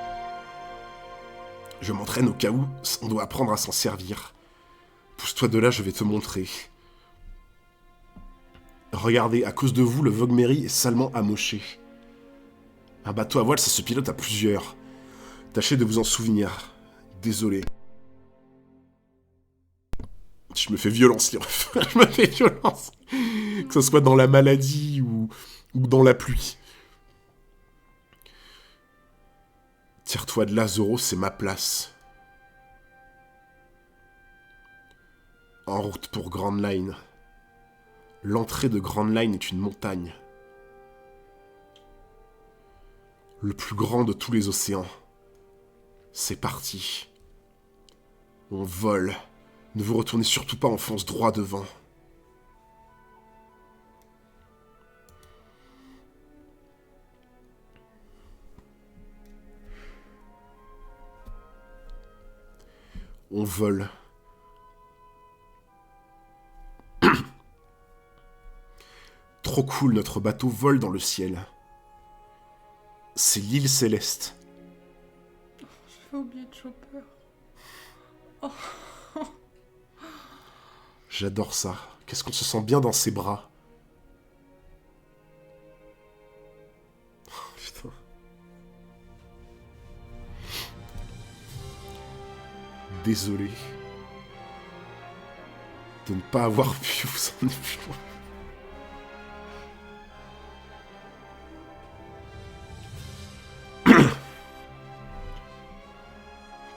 Je m'entraîne au cas où on doit apprendre à s'en servir. Pousse-toi de là, je vais te montrer. Regardez, à cause de vous, le Vogmeri est salement amoché. Un bateau à voile, ça se pilote à plusieurs. Tâchez de vous en souvenir. Désolé. Je me fais violence, les refs. Je me fais violence. Que ce soit dans la maladie ou dans la pluie. Tire-toi de là, Zoro, c'est ma place. En route pour Grand Line. L'entrée de Grand Line est une montagne. Le plus grand de tous les océans. C'est parti. On vole. Ne vous retournez surtout pas, on fonce droit devant. On vole. Trop cool, notre bateau vole dans le ciel. C'est l'île céleste. J'avais oublié Chopper. J'adore ça. Qu'est-ce qu'on se sent bien dans ses bras. Oh, putain. Désolé de ne pas avoir pu vous emmener plus loin.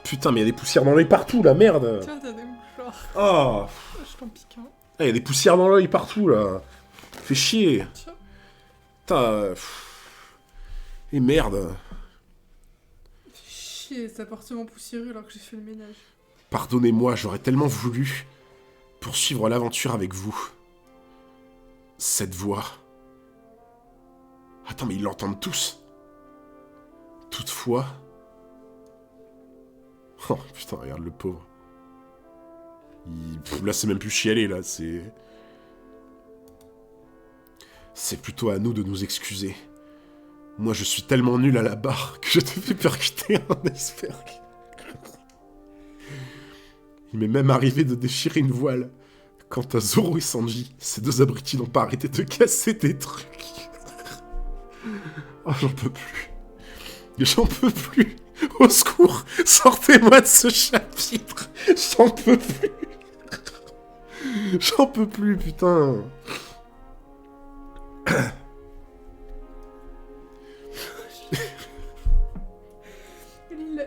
Putain, mais il y a des poussières dans l'œil partout, là, merde. Tiens, t'as des mouchoirs. Oh. Je t'en pique un. Il y a des poussières dans l'œil partout, là. Fais chier. Tiens. Putain. Et merde. Chier, cet appartement poussiéreux alors que j'ai fait le ménage. Pardonnez-moi, j'aurais tellement voulu poursuivre l'aventure avec vous. Cette voix. Attends, mais ils l'entendent tous. Toutefois... Oh putain, regarde le pauvre. Là, c'est même plus chialer, là, c'est... C'est plutôt à nous de nous excuser. Moi, je suis tellement nul à la barre que je te fais percuter un iceberg. Il m'est même arrivé de déchirer une voile. Quant à Zoro et Sanji, ces deux abrutis n'ont pas arrêté de casser des trucs. Oh, j'en peux plus. J'en peux plus. Au secours, sortez-moi de ce chapitre. J'en peux plus. J'en peux plus, putain.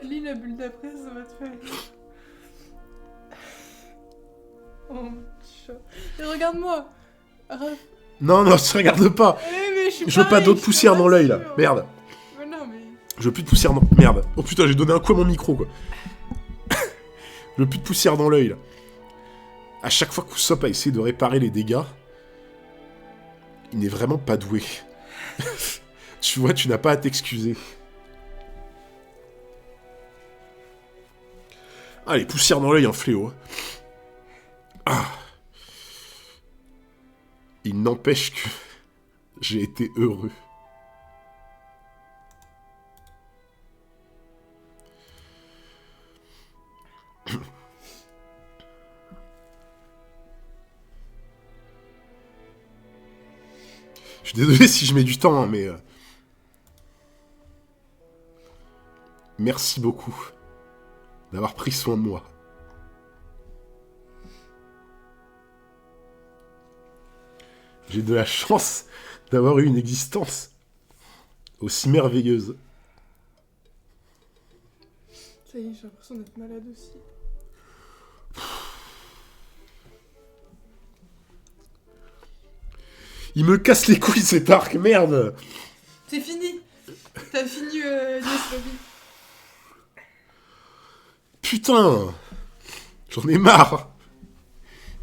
Lis la bulle d'après, ça va te faire rire. Oh mon chat. Et regarde-moi. Arrête. Non, non, je regarde pas. Mais Je veux pas d'autres poussières dans l'œil, là. Merde. Mais non, mais... Je veux plus de poussière dans... Merde. Oh putain, j'ai donné un coup à mon micro, quoi. Je veux plus de poussière dans l'œil, là. À chaque fois qu'Usopp a essayé de réparer les dégâts, il n'est vraiment pas doué. Tu vois, tu n'as pas à t'excuser. Ah, les poussières dans l'œil, un fléau. Ah. Il n'empêche que j'ai été heureux. Je suis désolé si je mets du temps, hein, mais... Merci beaucoup d'avoir pris soin de moi. J'ai de la chance d'avoir eu une existence aussi merveilleuse. Ça y est, j'ai l'impression d'être malade aussi. Il me casse les couilles cet arc, merde. C'est fini. T'as fini Yes Lobby. Putain. J'en ai marre.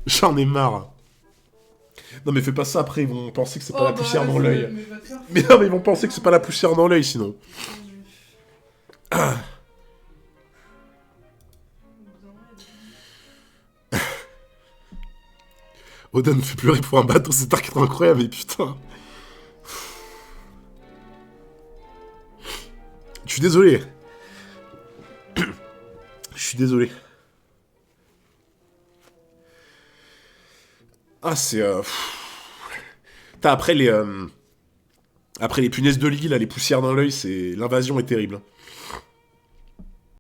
J'en ai marre. Non mais fais pas ça après, ils vont penser que c'est pas la poussière dans l'œil. Mais non mais ils vont penser que c'est pas la poussière dans l'œil sinon. Ah. Oda nous fait pleurer pour un bateau, cet arc est incroyable, mais putain. Je suis désolé. Je suis désolé. Ah, c'est... Après les punaises de lit, là, les poussières dans l'œil, c'est... L'invasion est terrible.